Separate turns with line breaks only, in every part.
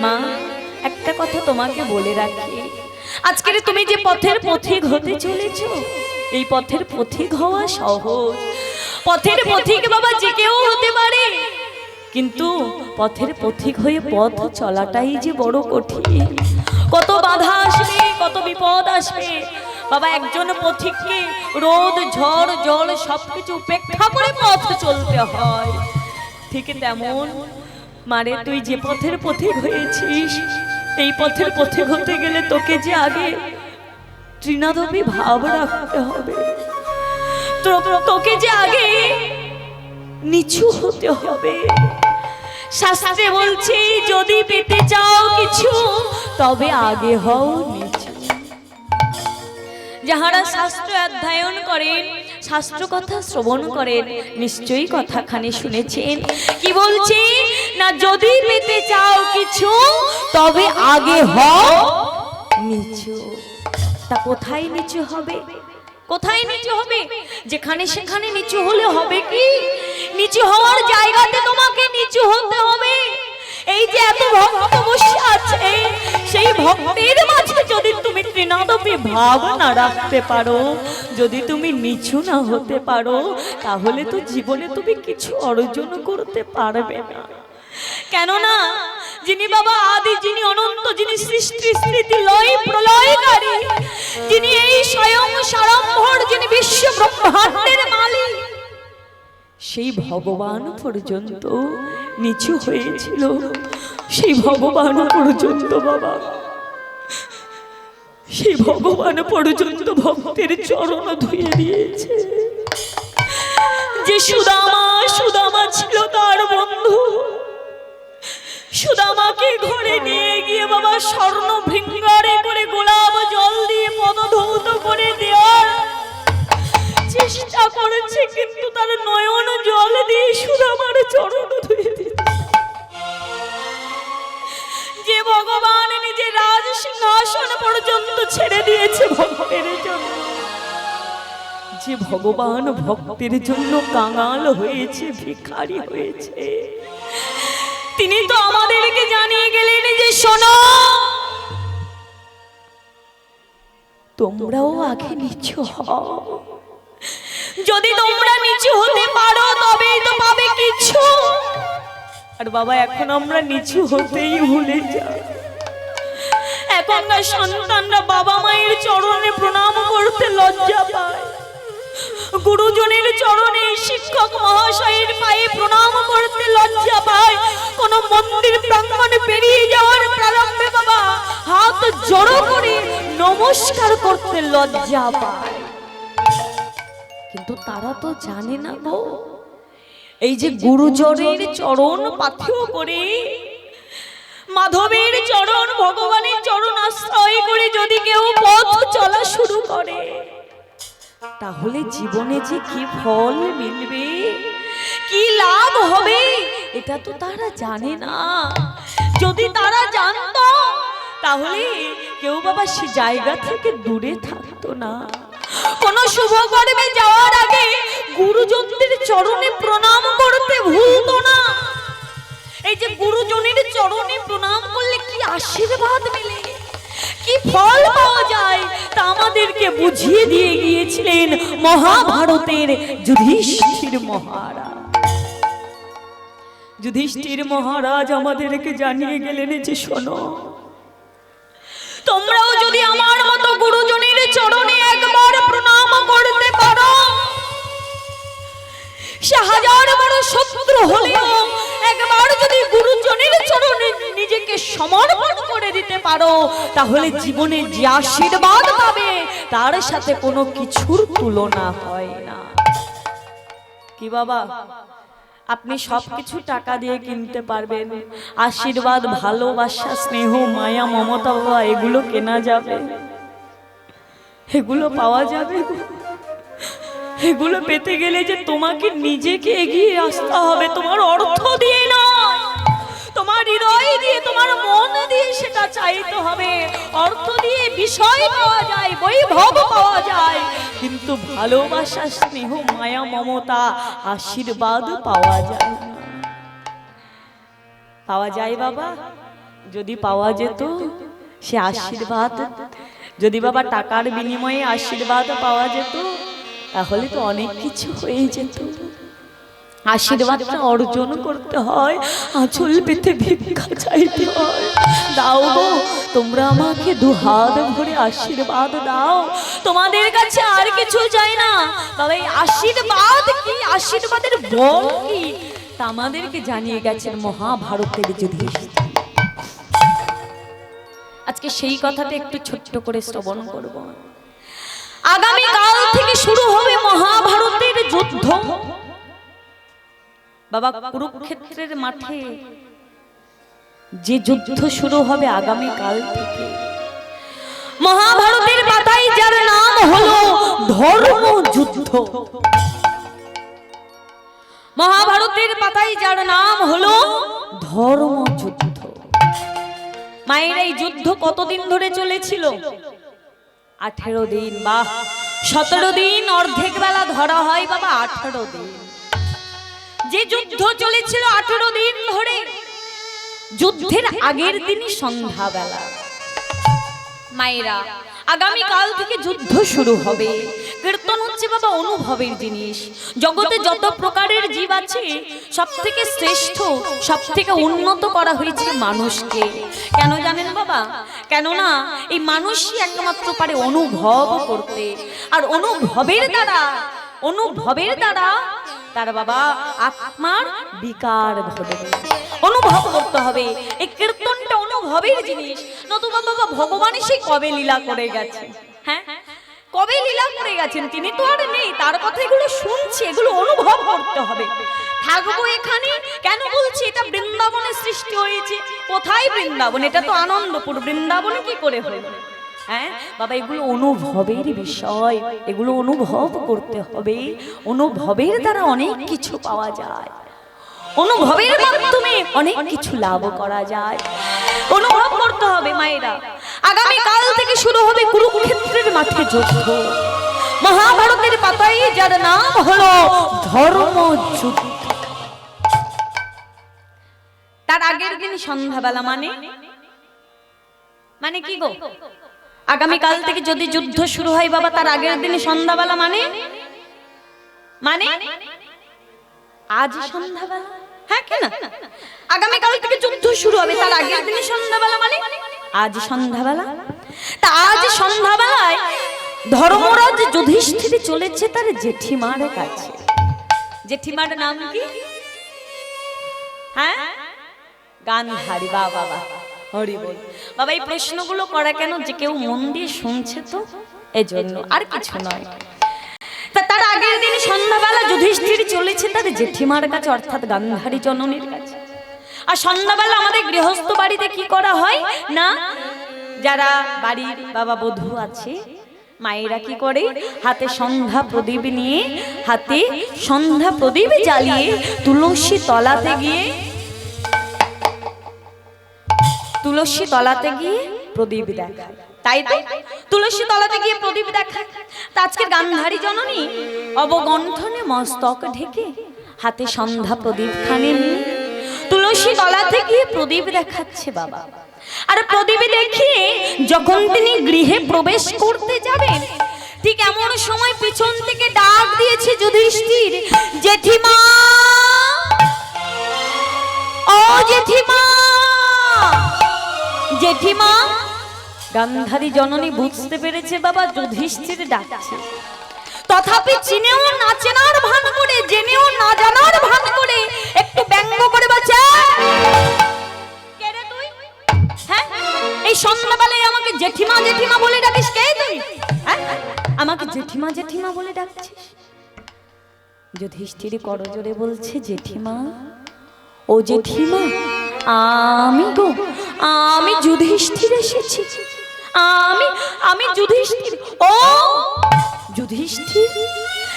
মা একটা কথা তোমাকে বলে রাখি, আজকের তুমি যে পথের পথিক হতে চলেছ, এই পথের পথিক হওয়া সহজ। পথের পথিক বাবা যে কেউ হতে পারে, কিন্তু পথের পথিক হয়ে পথ চলাটাই যে বড় কঠিন। কত বাধা আসবে, কত বিপদ আসবে বাবা। একজন পথিককে রোদ ঝড় জল সবকিছু উপেক্ষা করে পথ চলতে হয়। ঠিক তেমন মারে তুই যে পথের পথিক হয়েছিস, এই পথের পথিক হতে গেলে তোকে যে আগে তৃণাদপি ভাব রাখতে হবে, তোকে যে আগে নিচু হতে হবে। শাস্ত্রে বলছে যদি পেতে চাও কিছু তবে আগে হও নিচু। যাহারা শাস্ত্র অধ্যয়ন করেন, শাস্ত্র কথা শ্রবণ করেন, নিশ্চয়ই কথাখানি শুনেছেন। কি বলছে না, যদি পেতে চাও কিছু তবে আগে হও নিচু। তা কোথায় নিচু হবে? কোথায় নিচু হবে? যেখানে সেখানে নিচু হলে হবে কি? নিচু হওয়ার জায়গাতে তোমাকে নিচু হতে হবে। এই যে এত ভক্ত বসে আছে, সেই ভক্তের মাঝে যদি তুমি তৃণাদপি ভাব না রাখতে পারো, যদি তুমি নিচু না হতে পারো, তাহলে তো জীবনে তুমি কিছু অর্জন করতে পারবে না। কেননা যিনি বাবা আদি, যিনি অনন্ত, যিনি সৃষ্টি স্থিতি লয় প্রলয়কারী, যিনি এই স্বয়ং সারম্ভর, যিনি বিশ্ব ব্রহ্মাণ্ডের মালিক, সেই ভগবান পর্যন্ত নিচু হয়েছিল। সেই ভগবান পর্যন্ত বাবা, সেই ভগবান পর্যন্ত ভক্তের চরণ ধুয়ে দিয়েছে। যে সুদামা ছিল তার বন্ধু, সুদামাকে ঘরে নিয়ে গিয়ে বাবা স্বর্ণ ভৃঙ্গারে করে গোলাপ জল দিয়ে পদধৌত করে দেওয়ার চেষ্টা করেছে, কিন্তু তার নয়ন জল দিয়ে সুদামার চরণ ধুয়ে দিয়েছে। যে ভগবান নিজে রাজ সিংহাসন পর্যন্ত ছেড়ে দিয়েছে ভক্তের জন্য, যে ভগবান ভক্তের জন্য কাঙাল হয়েছে, ভিখারি হয়েছে, তিনি তো আমাদেরকে জানিয়ে গেলেন যে শোনো, তোমরাও আগে নিচু হও। যদি তোমরা নিচু হতে পারো তবেই তো পাবে কিছু। আর বাবা এখন আমরা নিচু হতেই ভুলে যাই। এখনকার সন্তানরা বাবা মায়ের চরণে প্রণাম করতে লজ্জা পায়, গুরুজনের চরণে, শিক্ষক মহাশয়ের পায়ে প্রণাম করতে লজ্জা পায়। কোন মন্দির প্রাঙ্গণে পেরিয়ে যাওয়ার প্রারম্ভে বাবা হাত জড়ো করে নমস্কার করতে লজ্জা পায়। কিন্তু তারা তো জানে না গো, এই যে গুরুজনের চরণ পাথেয় করে, মাধবের চরণ, ভগবানের চরণ আশ্রয় করে যদি কেউ পথ চলা শুরু করে, তাহলে জীবনে যে কি ফল মিলবে, কি লাভ হবে, এটা তো তারা জানে না। যদি তারা জানতো তাহলে কেউ বাবা সে জায়গা থেকে দূরে থাকতো না। কোন শুভ কর্মে যাওয়ার আগে গুরুজনদের চরণে প্রণাম করতে ভুলতো না। এই যে গুরুজনের চরণে প্রণাম করলে কি আশীর্বাদ মেলে, কি ফল পাওয়া যায়, তা আমাদেরকে বুঝিয়ে দিয়ে গিয়েছিলেন মহাভারতের যুধিষ্ঠির মহারাজ। যুধিষ্ঠির মহারাজ আমাদেরকে জানিয়ে গেলেন যে শোনো, তোমরাও যদি আমার মতো গুরুজনের চরণে একবার প্রণাম করতে পারো, সে হাজার বড় শত্রু হলেও একবার যদি গুরুজনের চরণে নিজেকে সমর্পণ করে দিতে পারো, তাহলে জীবনে যে আশীর্বাদ পাবে তার সাথে কোনো কিছুর তুলনা হয় না। কি বাবা, আপনি সবকিছু টাকা দিয়ে কিনতে পারবেন, আশীর্বাদ, ভালোবাসা, স্নেহ, মায়া, মমতা বাবা এগুলো কেনা যাবে? এগুলো পাওয়া যাবে? এগুলো পেতে গেলে যে তোমাকে নিজেকে এগিয়ে আসতে হবে, তোমার অর্থ দিয়ে নয়, তোমার হৃদয় দিয়ে, তোমার মন দিয়ে সেটা চাইতে হবে। অর্থ দিয়ে বিষয় পাওয়া যায়, বৈভব পাওয়া যায়, কিন্তু ভালোবাসা, স্নেহ, মায়া, মমতা, আশীর্বাদ পাওয়া যায় না। পাওয়া যায় বাবা? যদি পাওয়া যেত সে আশীর্বাদ, যদি বাবা টাকার বিনিময়ে আশীর্বাদ পাওয়া যেত তাহলে তো অনেক কিছু হয়ে যেত। আশীর্বাদটা অর্জন করতে হয়, আঁচল পেতে ভিক্ষা চাইতে হয়। দাও গো, তোমরা আমাকে দুহাত ভরে আশীর্বাদ দাও, তোমাদের কাছে আর কিছু চাই না। বাবা এই আশীর্বাদ কি, আশীর্বাদের বল কি, তা আমাদেরকে জানিয়ে গেছেন মহাভারতের যুধিষ্ঠির। আজকে সেই কথাটা একটু ছোট্ট করে শ্রবণ করব। আগামী কাল থেকে শুরু হবে মহাভারতের যুদ্ধ। বাবা কুরুক্ষেত্রের মাঠে যে যুদ্ধ শুরু হবে আগামী কাল থেকে, মহাভারতের পাতায় যার নাম হলো ধর্মযুদ্ধ। মহাভারতের পাতায় যার নাম হলো ধর্মযুদ্ধ। মায়ের এই যুদ্ধ কতদিন ধরে চলেছিল? 18 দিন। বাহ, 17 দিন অর্ধেক বেলা ধরা হয় বাবা, 18 দিন যে যুদ্ধ চলেছিল 18 দিন ধরে। যুদ্ধের আগের দিনই সন্ধ্যাবেলা মায়েরা আগামী কাল থেকে যুদ্ধ শুরু হবে। কীর্তন হচ্ছে বাবা অনুভবের জিনিস। জগতে যত প্রকারের জীব আছে সব থেকে শ্রেষ্ঠ, সব থেকে উন্নত করা হয়েছে মানুষকে। কেন জানেন বাবা? কেননা এই মানুষই একমাত্র পারে অনুভব করতে, আর অনুভবের দ্বারা তার বাবা আত্মার বিকার ঘটবে। অনুভব করতে হবে, এই কীর্তনটা অনুভবের জিনিস। নতুবা বাবা ভগবানই সেই কবে লীলা করে গেছে, হ্যাঁ কবে লীলা করে গেছেন, তিনি তো আর নেই, তার কথা এগুলো শুনছি, এগুলো অনুভব করতে হবে। থাকবো এখানে কেন বলছি, এটা বৃন্দাবনের সৃষ্টি হয়েছে। কোথায় বৃন্দাবন? এটা তো আনন্দপুর, বৃন্দাবনে কি করে হলো? হ্যাঁ বাবা, এগুলো অনুভবের বিষয়, এগুলো অনুভব করতে হবে। অনুভবের দ্বারা অনেক কিছু পাওয়া যায়, অনুভবের মাধ্যমে অনেক কিছু লাভ করা যায়। অনুভব করতে হবে মায়েরা। আগামী কাল থেকে শুরু হবে কুরুক্ষেত্রের মাঠে যুদ্ধ। মহাভারতের পাতায় যার নাম হলো ধর্মযুদ্ধ। তার আগের দিন সন্ধ্যাবেলা, মানে কি গো? আগামী কাল থেকে যদি যুদ্ধ শুরু হয় বাবা, তার আগের দিন সন্ধ্যাবেলা, মানে আজ সন্ধ্যাবেলা, হ্যাঁ কেন? আগামী কাল থেকে যুদ্ধ শুরু হবে, তার আগের দিন সন্ধ্যাবেলা, মানে আজ সন্ধ্যাবেলা। তা আজ সন্ধ্যাবেলায় ধর্মরাজ যুধিষ্ঠির চলেছে তার জেঠিমার কাছে। জেঠিমার নাম কি? হ্যাঁ গান্ধারী। বাবা হরি বল। বাবা এই প্রশ্নগুলো করা কেন, যে কেউ মন দিয়ে শুনছে তো এজন্য, আর কিছু নয়। তার আগের দিন সন্ধ্যাবেলা যুধিষ্ঠির চলেছে তার জেঠিমার কাছে, অর্থাৎ গান্ধারী জননীর কাছে। আর সন্ধ্যাবেলা আমাদের গৃহস্থ বাড়িতে কি করা হয় না, যারা বাড়ির বাবা বধূ আছে মায়েরা কি করে, হাতে সন্ধ্যা প্রদীপ নিয়ে, হাতে সন্ধ্যা প্রদীপ জ্বালিয়ে তুলসী তলাতে গিয়ে প্রদীপ দেখায়। তাই তো তুলসী তলাতে গিয়ে প্রদীপ দেখায়। তা আজকে গান্ধারী জননী অবগণ্ঠনে মস্তক ঢেকে হাতে সন্ধ্যা প্রদীপ খানে নিয়ে তুলসী তলাতে গিয়ে প্রদীপ দেখাচ্ছে বাবা। আর প্রদীপ দেখিয়ে যখন তিনি গৃহে প্রবেশ করতে যাবেন, ঠিক এমন সময় পিছন থেকে ডাক দিয়েছে যুধিষ্ঠির, জেঠিমা, ও জেঠিমা, জেঠিমা। গান্ধারী জননী বুঝতে পেরেছে বাবা যুধিষ্ঠির ডাকছে, তথাপি চিনেও না চেনার ভান করে, জেনেও না জানার ভান করে একটু ব্যঙ্গ করে বলছে, কে রে তুই? হ্যাঁ এই সন্ধ্যাবেলায় আমাকে জেঠিমা জেঠিমা বলে ডাকিস, কে তুই? হ্যাঁ আমাকে জেঠিমা জেঠিমা বলে ডাকছিস? যুধিষ্ঠির করজোরে বলছে, জেঠিমা, ও জেঠিমা, আমি যুধিষ্ঠির এসেছি, আমি যুধিষ্ঠির। ও যুধিষ্ঠির,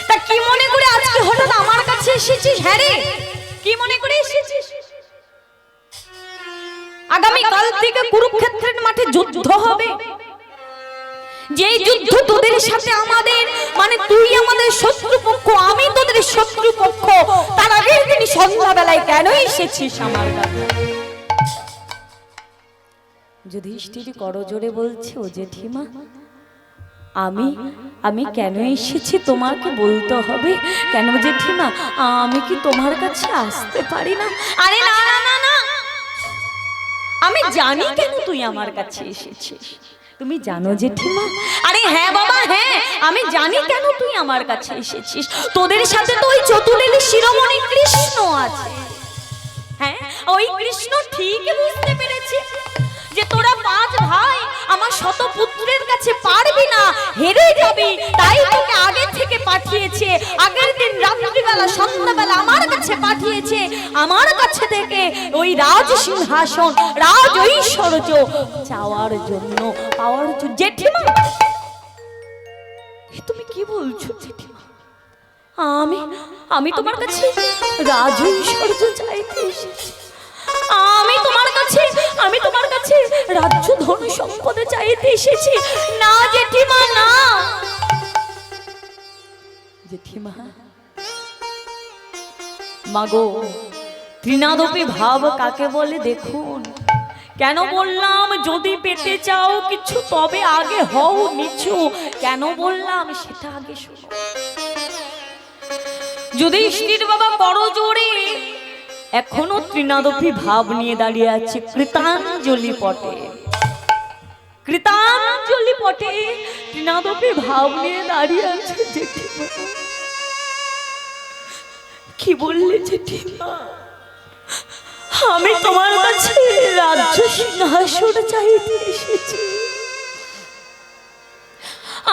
তা কি মনে করে আজকে হঠাৎ আমার কাছে এসেছিস? হ্যাঁ রে, কি মনে করে এসেছিস? আগামী কাল থেকে কুরুক্ষেত্রের মাঠে যুদ্ধ হবে। যেই যুদ্ধ তোদের সাথে আমাদের, মানে তুই আমাদের শত্রুপক্ষ, আমি তোদের শত্রুপক্ষ, তার আগের দিন সন্ধ্যাবেলায় কেন এসেছিস আমার কাছে? যুধিষ্ঠির করজোড়ে বলছে, ও জেঠিমা, আমি আমি কেন এসেছি তোমাকে বলতে হবে। কেন জেঠিমা, আমি কি তোমার কাছে আসতে পারি না? আরে না না না না, আমি জানি কেন তুই আমার কাছে এসেছিস। তুমি জানো জেঠিমা? আরে হ্যাঁ বাবা হ্যাঁ, আমি জানি কেন তুই আমার কাছে এসেছিস। তোদের সাথে তো ওই চতুরেলি শিরোমণি কৃষ্ণ আছে। হ্যাঁ, ওই কৃষ্ণ ঠিকই বুঝতে পেরেছে যে তোরা 5 ভাই আমার শতপুত্রের কাছে পারবি না, হেরে যাবি, তাই তোকে আগে থেকে পাঠিয়েছে। আগের দিন রাত্রিবেলা সন্ধ্যাবেলা আমার কাছে পাঠিয়েছে, আমার কাছে থেকে ওই রাজ সিংহাসন রাজ ঐশ্বর্য চাওয়ার জন্য, পাওয়ার জন্য। জেঠিমা, তুমি কি বলছো জেঠিমা? আমি তোমার কাছে রাজ ঐশ্বর্য চাইতে এসেছি। আমি তোমার কাছে রাজ্য ধন সম্পদে চাইতে এসেছি। না জেঠিমা না। জেঠিমা, মাগো, ত্রিনাদপি ভাব কাকে বলে দেখুন। কেন বললাম যদি পেতে চাও কিছু তবে আগে হও নিচু। কেন বললাম সেটা আগে শোনো। যুধিষ্ঠির বাবা করজোড়ে এখনো ত্রিনাদপি ভাব নিয়ে দাঁড়িয়ে আছে কৃতাঞ্জলি পটে। কৃতাঞ্জলি পটে ত্রিনাদপি ভাব নিয়ে দাঁড়িয়ে আছে। জেঠিমা, কি বললে জেঠিমা? আমি তোমার কাছে রাজ্য সিংহাসন চাইতে এসেছি।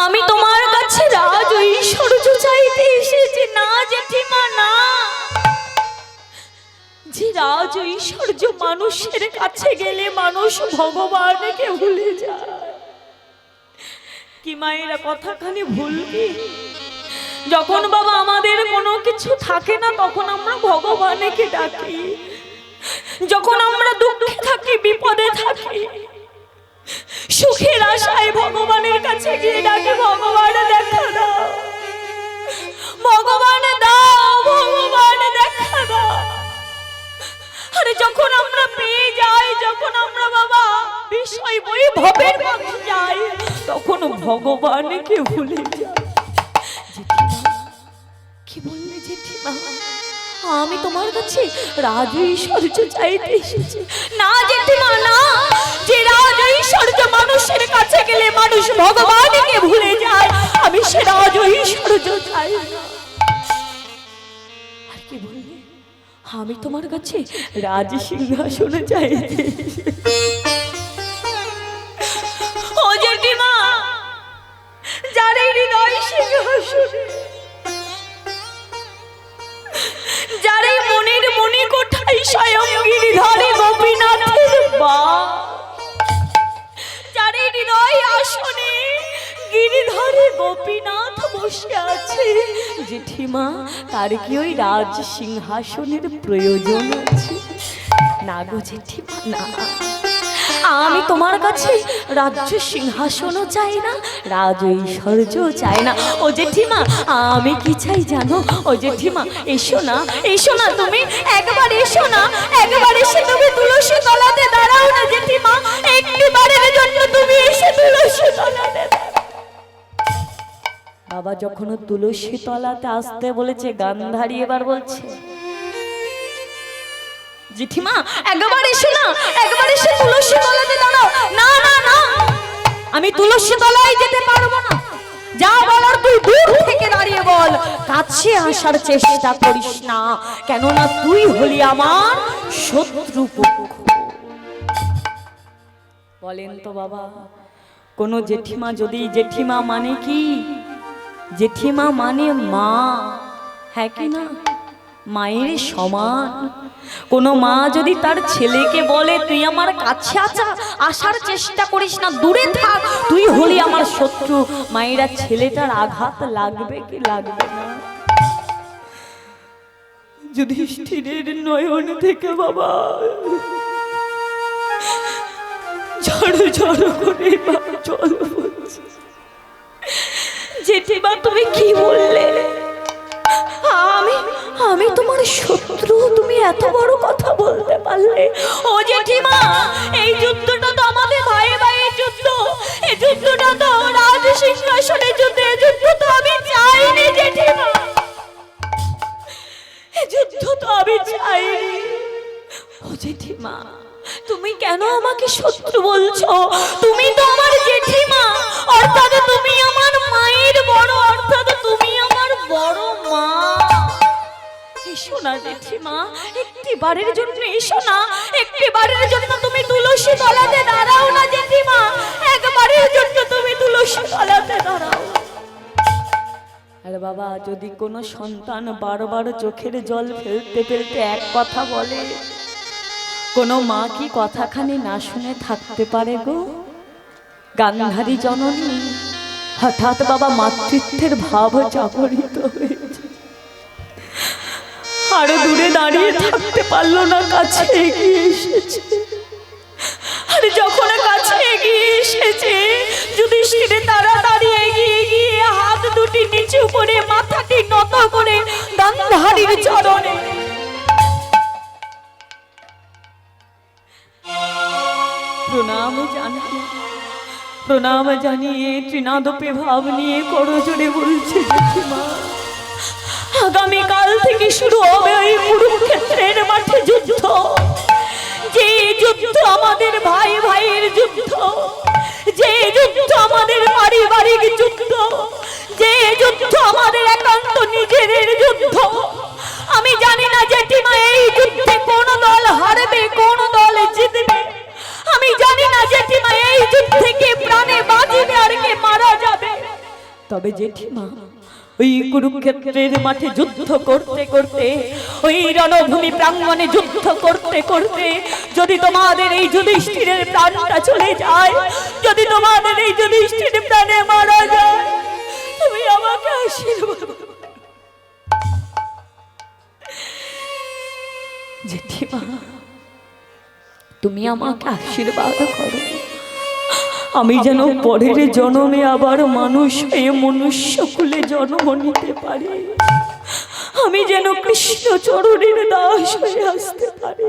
আমি তোমার কাছে রাজ ঐশ্বর্য চাইতে এসেছি। না জেঠিমা না। যে রাজ ঐশ্বর্য মানুষের কাছে গেলে মানুষ ভগবানকে ভুলে যায়। কি মায়েরা কথাখানি ভুলবি? যখন বাবা আমাদের কোনো কিছু থাকে না তখন আমরা ভগবানকে ডাকি। যখন আমরা দুঃখে থাকি, বিপদে থাকি, সুখের আশায় ভগবানের কাছে গিয়ে ডাকি, ভগবান দেখা দাও, ভগবান দাও, ভগবান দেখা দাও। আরে যখন আমরা পেয়ে যাই, যখন আমরা বাবা বিষয় বৈভবের মধ্যে যাই, তখন ভগবানকে ভুলে যাই। কি বললে জেঠিমা? আমি তোমার কাছে রাজ ঐশ্বর্য চাইতে এসেছি। না জেঠিমা না। যে রাজ ঐশ্বর্য মানুষের কাছে গেলে মানুষ ভগবানকে ভুলে যায়, আমি সে রাজ ঐশ্বর্য চাই না। আর কি বললে? আমি তোমার কাছে রাজ সিংহাসন চাইতে। ও জেঠিমা, যার হৃদয় সিংহাসনে, যার মনের মনি কোঠায় স্বয়ং গিরিধারী গোপীনাথের বাস, যার হৃদয় আসনে গিরিধারী গোপীনাথ বসে আছে, জেঠিমা, তার কি ওই রাজ সিংহাসনের প্রয়োজন আছে? না গো জেঠিমা না। আমি তোমার কাছে রাজ্য সিংহাসনও চাই না, রাজ ঐশ্বর্য চাই না। ও জেঠিমা, আমি কি চাই জানো? ও জেঠিমা, এসো না, এসো না, তুমি একবার এসো না, একবার এসে তুমি তুলসী তলাতে দাঁড়াও না জেঠিমা। একটিবারের জন্য তুমি এসে তুলসী তলাতে। বাবা যখন তুলসী তলাতে আসতে বলেছে, গান্ধারী এবার বলছে, জেঠিমা একবার এসো না, একবার এসে তুলসী তলাতে দাঁড়াও। না না না, আমি তুলসী তলায় যেতে পারবো না। যা বলার তুই দূর থেকে দাঁড়িয়ে বল, কাছে আসার চেষ্টা করিস না, কেননা তুই হলি আমার শত্রু পক্ষ। বলেন তো বাবা, কোন জেঠিমা যদি, জেঠিমা মানে কি? জেঠিমা মানে মা, হ্যাঁ কি না? মায়ের সমান। কোন মা যদি তার ছেলেকে বলে তুই আমার কাছে আসার চেষ্টা করিস না, দূরে থাক, তুই হলি আমার শত্রু, মায়েরা ছেলেটার আঘাত লাগবে কি লাগবে না? যুধিষ্ঠিরের নয়ন থেকে বাবা ঝড় ঝড় করে জল পড়ছে। জেঠিমা তুমি কি বললে? আমি তোমার শত্রু, তুমি এত বড় কথা বলতে পারলে? ও জেঠিমা, এই যুদ্ধটা তো আমাদের চাইনি। ও জেঠিমা, তুমি কেন আমাকে শত্রু বলছো? তুমি তো আমার জেঠিমা, অর্থাৎ তুমি আমার মায়ের বড়, অর্থাৎ তুমি আমার বড় মা। এসো না জেঠিমা, একটি বারের জন্য এসো না, একটি বারের জন্য তুমি তুলসী তলাতে দাঁড়াও না জেঠিমা, একবারের জন্য তুমি তুলসী তলাতে দাঁড়াও। আরে বাবা, যদি কোনো সন্তান বারবার চোখের জল ফেলতে ফেলতে এক কথা বলে, কোনো মা কি কথাখানি না শুনে থাকতে পারে গো? গান্ধারী জননী হঠাৎ বাবা মাতৃত্বের ভাব জাগরিত হয়েছে, আরো দূরে দাঁড়িয়ে থাকতে পারলো না, কাছে এগিয়ে এসেছে। আর যখন কাছে এগিয়ে এসেছে, যুধিষ্ঠিরের তাড়াতাড়ি এগিয়ে গিয়ে হাত দুটি নিচু করে মাথাটি নত করে গান্ধারীর চরণে প্রণাম জানিয়ে ত্রিনাদপে ভাব নিয়ে করজোড়ে বলছে, জেঠিমা, আগামীকাল থেকে শুরু হবে ওই কুরুক্ষেত্রের মাঠে যুদ্ধ। যে যুদ্ধ আমাদের ভাই ভাইয়ের যুদ্ধ, যে যুদ্ধ আমাদের পারিবারিক যুদ্ধ, যে যুদ্ধ আমাদের একান্ত নিজেদের যুদ্ধ। আমি জানি না জেঠিমা এই যুদ্ধে কোন দল হারবে, কোন দল জিতবে। আমি জানি না জেঠিমা এই যুদ্ধে কে প্রাণে বাঁচবে আর কে মারা যাবে। তবে জেঠিমা, ওই কুরুক্ষেত্রের মাঠে যুদ্ধ করতে করতে, ওই রণভূমি প্রাঙ্গণে যুদ্ধ করতে করতে যদি তোমাদের এই যুধিষ্ঠিরের প্রাণটা চলে যায়, যদি তোমাদের এই যুধিষ্ঠিরের প্রাণে মারা যায়, তুমি আমাকে আশীর্বাদ জেঠিমা, তুমি আমাকে আশীর্বাদ করো, আমি যেন পরের জন্মে আবার মানুষ হয়ে মনুষ্য কুলে জন্ম নিতে পারি, আমি যেন কৃষ্ণ চরণের দাস হয়ে আসতে পারি,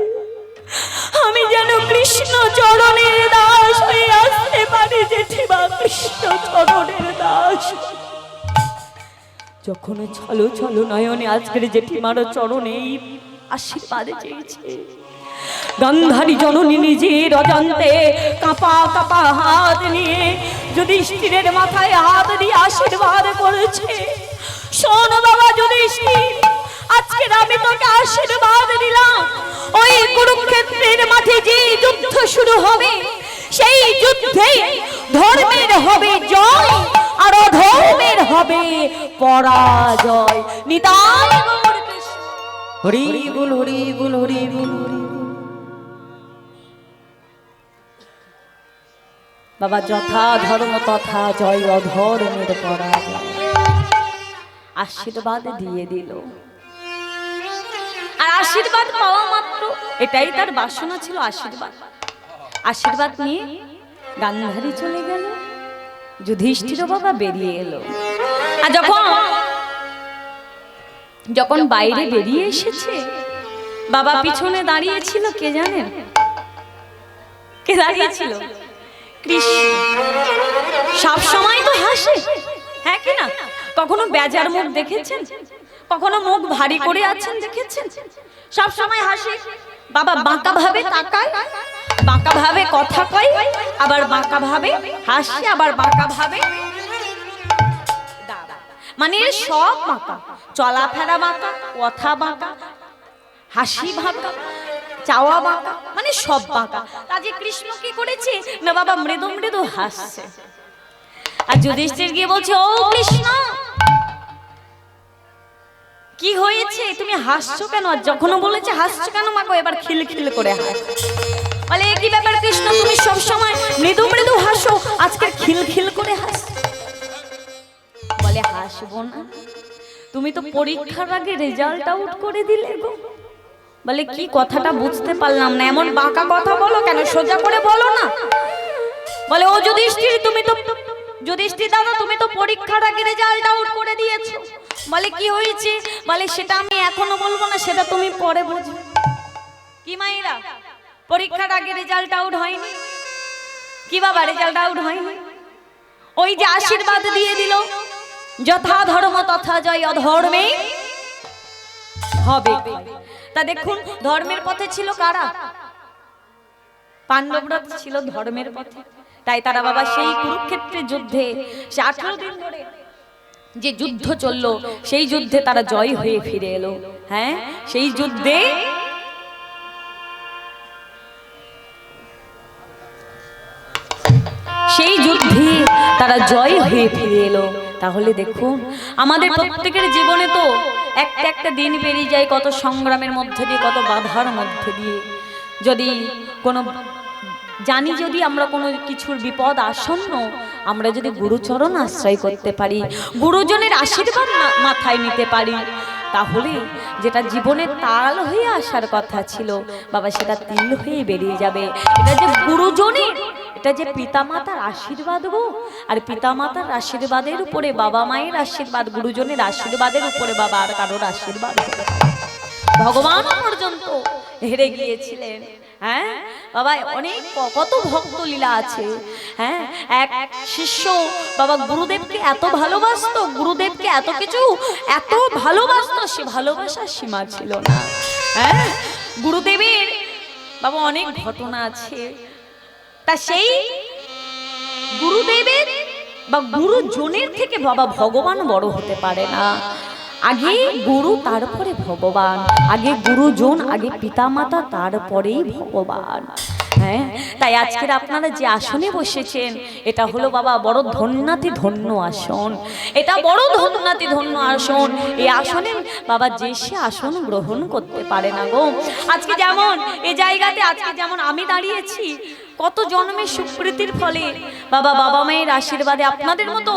আমি যেন কৃষ্ণ চরণের দাস হয়ে আসতে পারি জেঠিমা, কৃষ্ণ চরণের দাস। যখন ছলো ছলো নয়নে আজকের জেঠিমার চরণে আশীর্বাদ চেয়েছে, গান্ধারী জননী নিজের অজান্তে কাঁপা কাঁপা হাত নিয়ে যুধিষ্ঠিরের মাথায় হাত দিয়ে আশীর্বাদ করেছে। শোন বাবা যুধিষ্ঠির, আজকের আমি তোকে আশীর্বাদ দিলাম, ওই কুরুক্ষেত্রের মাঠে যে যুদ্ধ শুরু হবে, সেই যুদ্ধে ধর্মের হবে জয় আর অধর্মের হবে পরাজয়। নিতাই গৌর কৃষ্ণ। হরি বল হরি বল হরি বল হরি। বাবা, যথা ধর্ম তথা জয়, অধর্মের পরাজয়। আশীর্বাদ দিয়ে দিল, আর আশীর্বাদ পাওয়া মাত্র এটাই তার বাসনা ছিল, আশীর্বাদ। আশীর্বাদ নিয়ে গান্ধারী চলে গেল, যুধিষ্ঠির বাবা বেরিয়ে এলো। আর যখন বাইরে বেরিয়ে এসেছে, বাবা পিছনে দাঁড়িয়েছিল, কে জানেন? কে দাঁড়িয়েছিল? কৃষ্ণ। সব সময় তো হাসে, হ্যাঁ কি না? কখনো বেজার মুখ দেখেছেন? কখনো মুখ ভারী করে আছেন দেখেছেন? সব সময় হাসে। বাবা বাঁকা ভাবে তাকায়, বাঁকা ভাবে কথা কয়, আবার বাঁকা ভাবে হাসে, আবার বাঁকা ভাবে, মানে সব বাঁকা, চলাফেরা বাঁকা, কথা বাঁকা, হাসি বাঁকা, চাওয়া বাঁকা, মানে সব বাঁকা। কাজে কৃষ্ণ কি করেছে না বাবা মৃদু মৃদু হাসছে। আর যুধিষ্ঠির গিয়ে বলছে, ও কৃষ্ণ কি হয়েছে, তুমি হাসছো কেন? আর যখনও বলেছে হাসছো কেন মাগো, এবার খিলখিল করে হাস। বলে কি ব্যাপার কৃষ্ণ, তুমি সব সময় মৃদু মৃদু হাসো, আজকে খিলখিল করে হাস। বলে হাসবো না, তুমি তো পরীক্ষার আগে রেজাল্ট আউট করে দিলে গো। বলে কি কথাটা বুঝতে পারলাম না, এমন বাঁকা কথা বলো কেন, সোজা করে বলো না। বলে ও যুধিষ্ঠির, তুমি তো যুধিষ্ঠির দাদা, তুমি তো পরীক্ষার আগে রেজাল্ট আউট করে দিয়েছো। বলে কি হয়েছে? বলে সেটা আমি এখনো বলবো না, সেটা তুমি পরে বুঝবে। কি মাইরা, পরীক্ষার আগে রেজাল্ট আউট হয়নি? কি বাবা রেজাল্ট আউট হয়নি? ওই যে আশীর্বাদ দিয়ে দিল, যথা ধর্ম তথা জয়, অধর্মে হবে। তা দেখুন ধর্মের পথে ছিল কারা? পাণ্ডবরা ছিল ধর্মের পথে, তাই তারা বাবা সেই কুরুক্ষেত্রের যুদ্ধে সে 18 দিন ধরে যে যুদ্ধ চললো, সেই যুদ্ধে তারা জয় হয়ে ফিরে এলো। হ্যাঁ, সেই যুদ্ধে তারা জয় হয়ে ফিরে এলো। তাহলে দেখুন আমাদের প্রত্যেকের জীবনে তো একটা একটা দিন পেরিয়ে যায় কত সংগ্রামের মধ্যে দিয়ে, কত বাধার মধ্যে দিয়ে। যদি কোনো জানি যদি আমরা কোনো কিছুর বিপদ আসন্ন, আমরা যদি গুরুচরণ আশ্রয় করতে পারি, গুরুজনের আশীর্বাদ মাথায় নিতে পারি, তাহলে যেটা জীবনে তাল হয়ে আসার কথা ছিল বাবা সেটা তিল হয়ে বেরিয়ে যাবে। এটা যে গুরুজনের, এটা যে পিতামাতার আশীর্বাদ গো, আর পিতামাতার আশীর্বাদের উপরে বাবা মায়ের আশীর্বাদ, গুরুজনের আশীর্বাদের উপরে বাবা আর কারোর আশীর্বাদ হতে পারে। ভগবান পর্যন্ত হেরে গিয়েছিলেন। হ্যাঁ বাবা, অনেক কত ভক্ত লীলা আছে। হ্যাঁ, এক শিষ্য বাবা গুরুদেবকে এত ভালোবাসতো, গুরুদেবকে এত কিছু এত ভালোবাসতো, সে ভালোবাসার সীমা ছিল না। হ্যাঁ, গুরুদেবের বাবা অনেক ঘটনা আছে। তা সেই গুরুদেবের বা গুরুজনের থেকে বাবা ভগবান বড় হতে পারে না। আগে গুরু তারপরে ভগবান, আগে গুরুজন, আগে পিতামাতা, তারপরেই ভগবান। হ্যাঁ, তাই আজকের আপনারা যে আসনে বসেছেন এটা হলো বাবা বড় ধন্যাতি ধন্য আসন, এটা বড় ধন্যাতি ধন্য আসন। এই আসনে বাবা যে সে আসন গ্রহণ করতে পারে না গো। আজকে যেমন এই জায়গাতে আজকে যেমন আমি দাঁড়িয়েছি, কত জন্মের সুকৃতির ফলে বাবা বাবা মায়ের আশীর্বাদে, আপনাদের মতো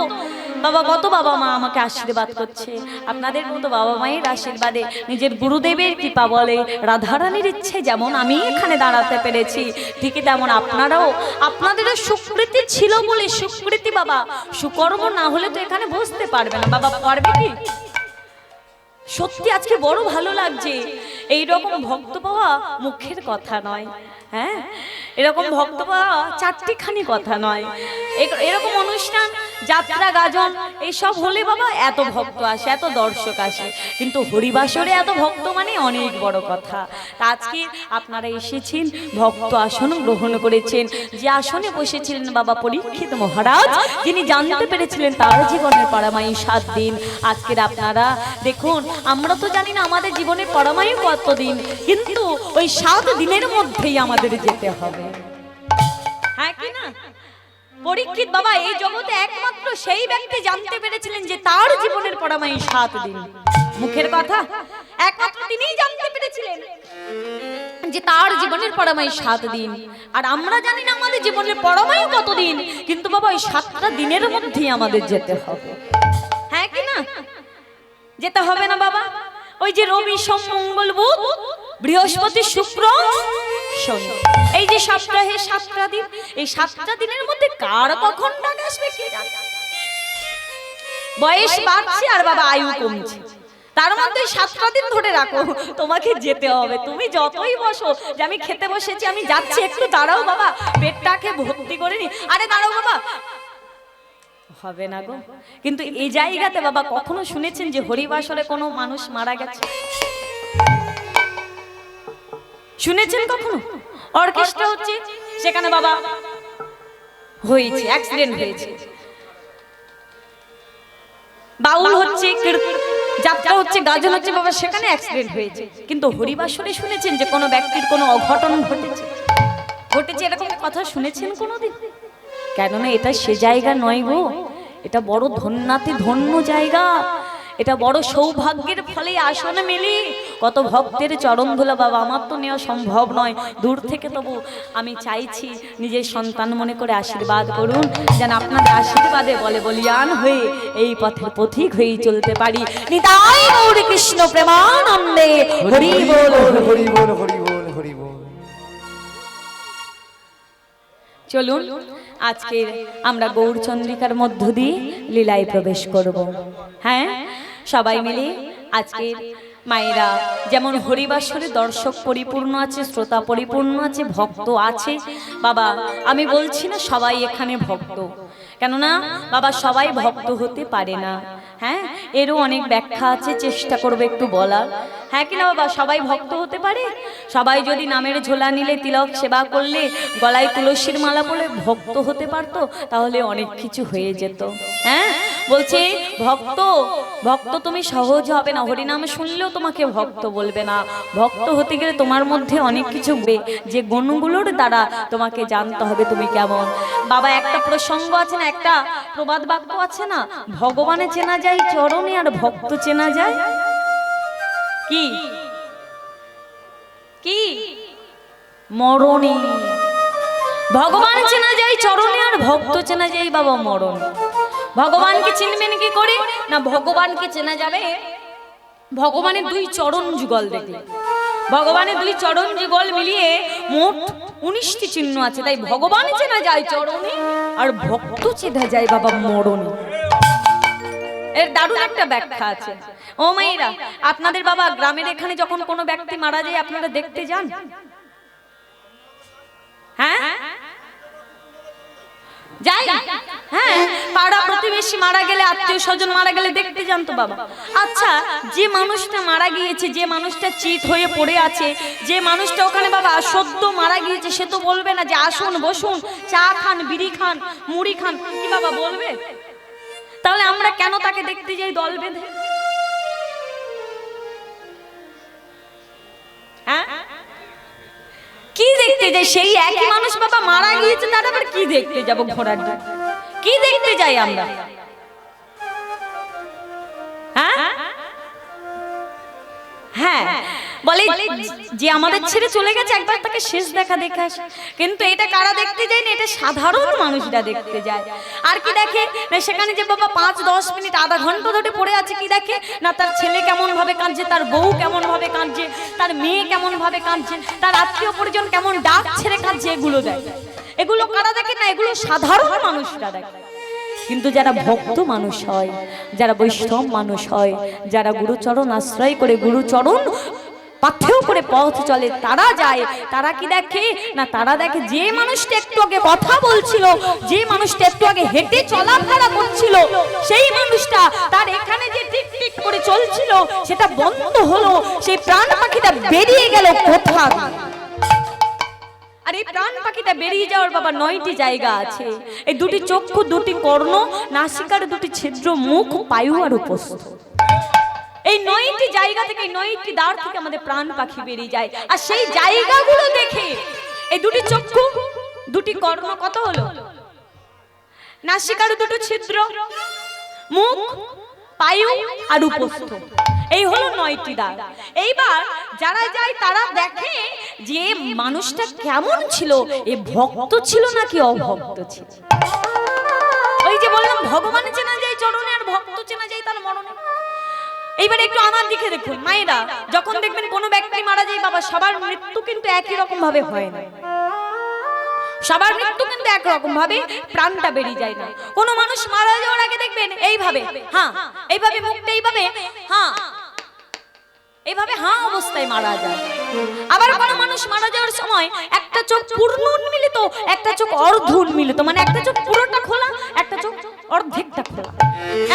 বাবা কত বাবা মা আমাকে আশীর্বাদ করছে, আপনাদের মতো বাবা মায়ের আশীর্বাদে, নিজের গুরুদেবের কৃপা বলে, রাধারানীর ইচ্ছে যেমন আমি এখানে দাঁড়াতে পেরেছি, ঠিক তেমন আপনারাও, আপনাদেরও সুকৃতি ছিল বলে, সুকৃতি বাবা, সুকর্ম না হলে তো এখানে বসতে পারবে না বাবা, পারবে কি? সত্যি আজকে বড় ভালো লাগছে। এইরকম ভক্ত পাওয়া মুখের কথা নয়। হ্যাঁ, এরকম ভক্ত পাওয়া চারটিখানি কথা নয়। এরকম অনুষ্ঠান, যাত্রা, গাজন এইসব হলে বাবা এত ভক্ত আসে, এত দর্শক আসে, কিন্তু হরিবাসরে এত ভক্ত মানে অনেক বড় কথা। তা আজকে আপনারা এসেছেন, ভক্ত আসন গ্রহণ করেছেন। যে আসনে বসেছিলেন বাবা পরীক্ষিত মহারাজ, যিনি জানতে পেরেছিলেন তার জীবনের পরমায়ু 7 দিন। আজকের আপনারা দেখুন, আমরা তো জানি না আমাদের জীবনের পরমায়ু কত দিন, কিন্তু ওই 7 দিনের মধ্যেই আমাদের যেতে হবে। হ্যাঁ কি না? পরীক্ষিত বাবা এই জগতে একমাত্র সেই ব্যক্তি জানতে পেরেছিলেন যে তার জীবনের পরমায়ু 7 দিন। মুখের কথা, একমাত্র তিনিই জানতে পেরেছিলেন যে তার জীবনের পরমায়ু 7 দিন। আর আমরা জানি না আমাদের জীবনের পরমায়ু কত দিন, কিন্তু বাবা ওই 7টা দিনের মধ্যেই আমাদের যেতে হবে। হ্যাঁ কি না? যেতে হবে না বাবা? ওই যে রবি, সোম, মঙ্গল, বুধ, বৃহস্পতি, শুক্র, শনি, এই যে সপ্তাহে 7টা দিন, এই 7টা দিনের মধ্যে কার কখন ডাক আসবে কে জানে। বয়স বাড়ছে আর বাবা আয়ু কমছে, তার মধ্যে 7টা দিন ধরে রাখো, তোমাকে যেতে হবে। তুমি যতই বসো যে আমি খেতে বসেছি, আমি যাচ্ছি, একটু দাঁড়াও বাবা, পেটটাকে ভর্তি করে নি, আরে দাঁড়াও বাবা, হবে না গো। কিন্তু এই জায়গাতে বাবা কখনো শুনেছেন যে হরিবাসরে কোনো মানুষ মারা গেছে? শুনেছেন কখনো? অর্কেস্ট্রা হচ্ছে, সেখানে বাবা হয়েছে, অ্যাক্সিডেন্ট হয়েছে। বাউল হচ্ছে, যাত্রা হচ্ছে, গাজন হচ্ছে বাবা, সেখানে অ্যাক্সিডেন্ট হয়েছে। কিন্তু হরিবাসরে শুনেছেন যে কোনো ব্যক্তির কোনো অঘটন ঘটেছে? এরকম কথা শুনেছেন কোনোদিন? কেননা এটা সে জায়গা নয় গো, এটা বড় ধন্যাতি ধন্য জায়গা, এটা বড় সৌভাগ্যের ফলে আসনে মেলি। কত ভক্তের চরণ ধুলা বাবা, আমার তো নেওয়া সম্ভব নয়, দূর থেকে তবু আমি চাইছি নিজের সন্তান মনে করে আশীর্বাদ করুন, যেন আপনাদের আশীর্বাদে বলে বলিয়ান হয়ে এই পথের পথিক হয়ে চলতে পারি। নিতাই গৌর কৃষ্ণ প্রেমানন্দে, হরি বল হরি বল হরি বল হরি বল। চলুন আজকে আমরা গৌরচন্দ্রিকার মধ্য দিয়ে লীলায় প্রবেশ করব। হ্যাঁ, সবাই মিলে আজকে মায়েরা যেমন হরিবাসরে দর্শক পরিপূর্ণ আছে, শ্রোতা পরিপূর্ণ আছে, ভক্ত আছে বাবা। আমি বলছি না সবাই এখানে ভক্ত, কেননা বাবা সবাই ভক্ত হতে পারে না। হ্যাঁ, এরও অনেক ব্যাখ্যা আছে, চেষ্টা করবে একটু বলার। হ্যাঁ কিনা বাবা, সবাই ভক্ত হতে পারে? সবাই যদি নামের ঝোলা নিলে, তিলক সেবা করলে, গলায় তুলসীর মালা পরে ভক্ত হতে পারতো, তাহলে অনেক কিছু হয়ে যেত। হ্যাঁ, বলছে ভক্ত, ভক্ত তুমি সহজ হবে না, হরিনাম শুনলেও তোমাকে ভক্ত বলবে না। ভক্ত হতে গেলে তোমার মধ্যে অনেক কিছু যে গুণগুলোর দ্বারা তোমাকে জানতে হবে তুমি কেমন। বাবা, একটা প্রসঙ্গ আছে না, একটা প্রবাদ বাক্য আছে না, ভগবানে চেনা যায় চরণে আর ভক্ত চেনা যায় কি কি মরণে। ভগবান চেনা যায় চরণে আর ভক্ত চেনা যায় বাবা মরণ। ভগবানকে চিনবেন কি করে না, ভগবানকে চেনা যাবে ভগবানের দুই চরণ যুগল দেখলে। ভগবানের দুই চরণ যুগল মিলিয়ে মোট 19টি চিহ্ন আছে, তাই ভগবান চেনা যায় চরণে আর ভক্ত চেনা যায় বাবা মরণে। এর দারুণ একটা ব্যাখ্যা আছে। ও মায়েরা, আপনাদের বাবা গ্রামের এখানে যখন কোনো ব্যক্তি মারা যায় আপনারা দেখতে যান? হ্যাঁ যাই। হ্যাঁ, পাড়া প্রতিবেশী মারা গেলে, আত্মীয় স্বজন মারা গেলে দেখতে যান তো বাবা। আচ্ছা, যে মানুষটা মারা গিয়েছে, যে মানুষটা চিত হয়ে পড়ে আছে, যে মানুষটা ওখানে বাবা সদ্য মারা গিয়েছে, সে তো বলবে না যে আসুন বসুন, চা খান, বিড়ি খান, মুড়ি খান, কি বাবা বলবে? তাহলে আমরা কেন তাকে দেখতে যাই দল বেঁধে? হ্যাঁ, কি দেখতে যাই? সেই একই মানুষ বাবা মারা গিয়েছে, তার আবার কি দেখতে যাব? ঘোড়ার দিন কি দেখতে যাই আমরা? হ্যাঁ হ্যাঁ, বলে যে আমাদের ছেড়ে চলে গেছে, একবার তাকে শেষ দেখা দেখে আসে। কিন্তু এটা কারা দেখতে যায় না, এটা সাধারণ মানুষরা দেখতে যায়। আর কি দেখে না, সেখানে যে বাবা 5-10 মিনিট আধা ঘন্টা ধরে পড়ে আছে, কি দেখে না, তার ছেলে কেমন ভাবে কাঁদছে, তার বউ কেমন ভাবে কাঁদছে, তার মেয়ে কেমন ভাবে কাঁদছে, তার আত্মীয় পরিজন কেমন ডাক ছেড়ে কাঁদছে, এগুলো দেখে। এগুলো কারা দেখে না, এগুলো সাধারণ মানুষরা দেখে। কিন্তু যারা ভক্ত মানুষ হয়, যারা বৈষ্ণব মানুষ হয়, যারা গুরুচরণ আশ্রয় করে, গুরুচরণ পাথেয় করে পথ চলে, তারা যায়। তারা কি দেখে না, তারা দেখে যে মানুষটা একটু আগে কথা বলছিল, যে মানুষটা একটু আগে হেঁটে চলাফেরা করছিল, সেই মানুষটা তার এখানে যে টিক টিক করে চলছিল সেটা বন্ধ হলো, সেই প্রাণ পাখিটা বেরিয়ে গেল কোথা। আর এই প্রাণ পাখিটা বেরিয়ে যাওয়ার বাবা 9টি জায়গা আছে। এই দুটি চক্ষু, দুটি কর্ণ, নাসিকার দুটি ছিদ্র, মুখ, পায়ু আর উপস্থ। এই 9টি জায়গা থেকে, এই 9টি দ্বার থেকে আমাদের প্রাণ পাখি বেরিয়ে যায়। আর সেই জায়গাগুলো দেখে এই দুটি চক্ষু, দুটি কর্ণ কত হলো, নাসিকার দুটো ছিদ্র, মুখ, পায়ু আর উপস্থ, এই হলো 9টি দ্বার। এইবার যারা যায় তারা দেখে যে মানুষটা কেমন ছিল, এ ভক্ত ছিল নাকি অভক্ত ছিল। ওই যে বললাম ভগবান চেনা যায় চরণে আর ভক্ত চেনা যায় তার মরণে। এইবার একটু আমার দিকে দেখুন মায়েরা, যখন দেখবেন কোনো ব্যক্তি মারা যায় বাবা, সবার মৃত্যু কিন্তু একই রকম ভাবে হয় না। সবার মৃত্যু কিন্তু একরকম ভাবে প্রাণটা বেরিয়ে যায় না। কোন মানুষ মারা যাওয়ার আগে দেখবেন এইভাবে, হ্যাঁ এইভাবে মুখটা এইভাবে, হ্যাঁ এইভাবে হ্যাঁ অবস্থায় মারা যায়। আবার কোন মানুষ মারা যাওয়ার সময় একটা চোখ পূর্ণ উন্মিলিত, একটা চোখ অর্ধ উন্মিলিত, মানে একটা চোখ পুরোটা খোলা, একটা চোখ অর্ধেকটা খোলা,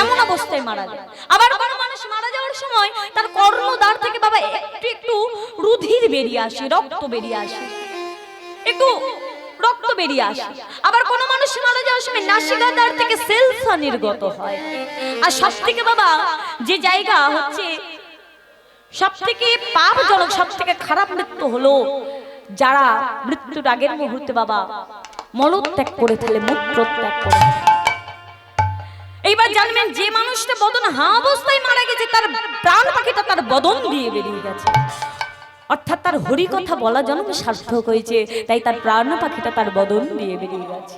এমন অবস্থায় মারা যায়। আবার কোন মানুষ মারা যাওয়ার সময় তার কর্ণদ্বার থেকে বাবা একটু একটু রুধির বেরিয়ে আসে, রক্ত বেরিয়ে আসে, একটু রক্ত বেরিয়ে আসে। আবার কোন মানুষ মারা যাওয়ার সময় নাসিকাদ্বার থেকে সেলসা নির্গত হয়। আর সব থেকে বাবা যে জায়গা হচ্ছে সব থেকে পাপজনক, সব থেকে খারাপ মৃত্যু হলো যারা মৃত্যুর আগের মুহূর্তে বাবা মলত্যাগ করে ফেলে, মূত্রত্যাগ করে। এইবার জানবেন যে মানুষটা বদন হা অবস্থায় মারা গেছে, তার প্রাণ পাখিটা তার বদন দিয়ে বেরিয়ে গেছে, অর্থাৎ তার হরি কথা বলা জন্ম সার্থক হয়েছে, তাই তার প্রাণ পাখিটা তার বদন দিয়ে বেরিয়ে গেছে।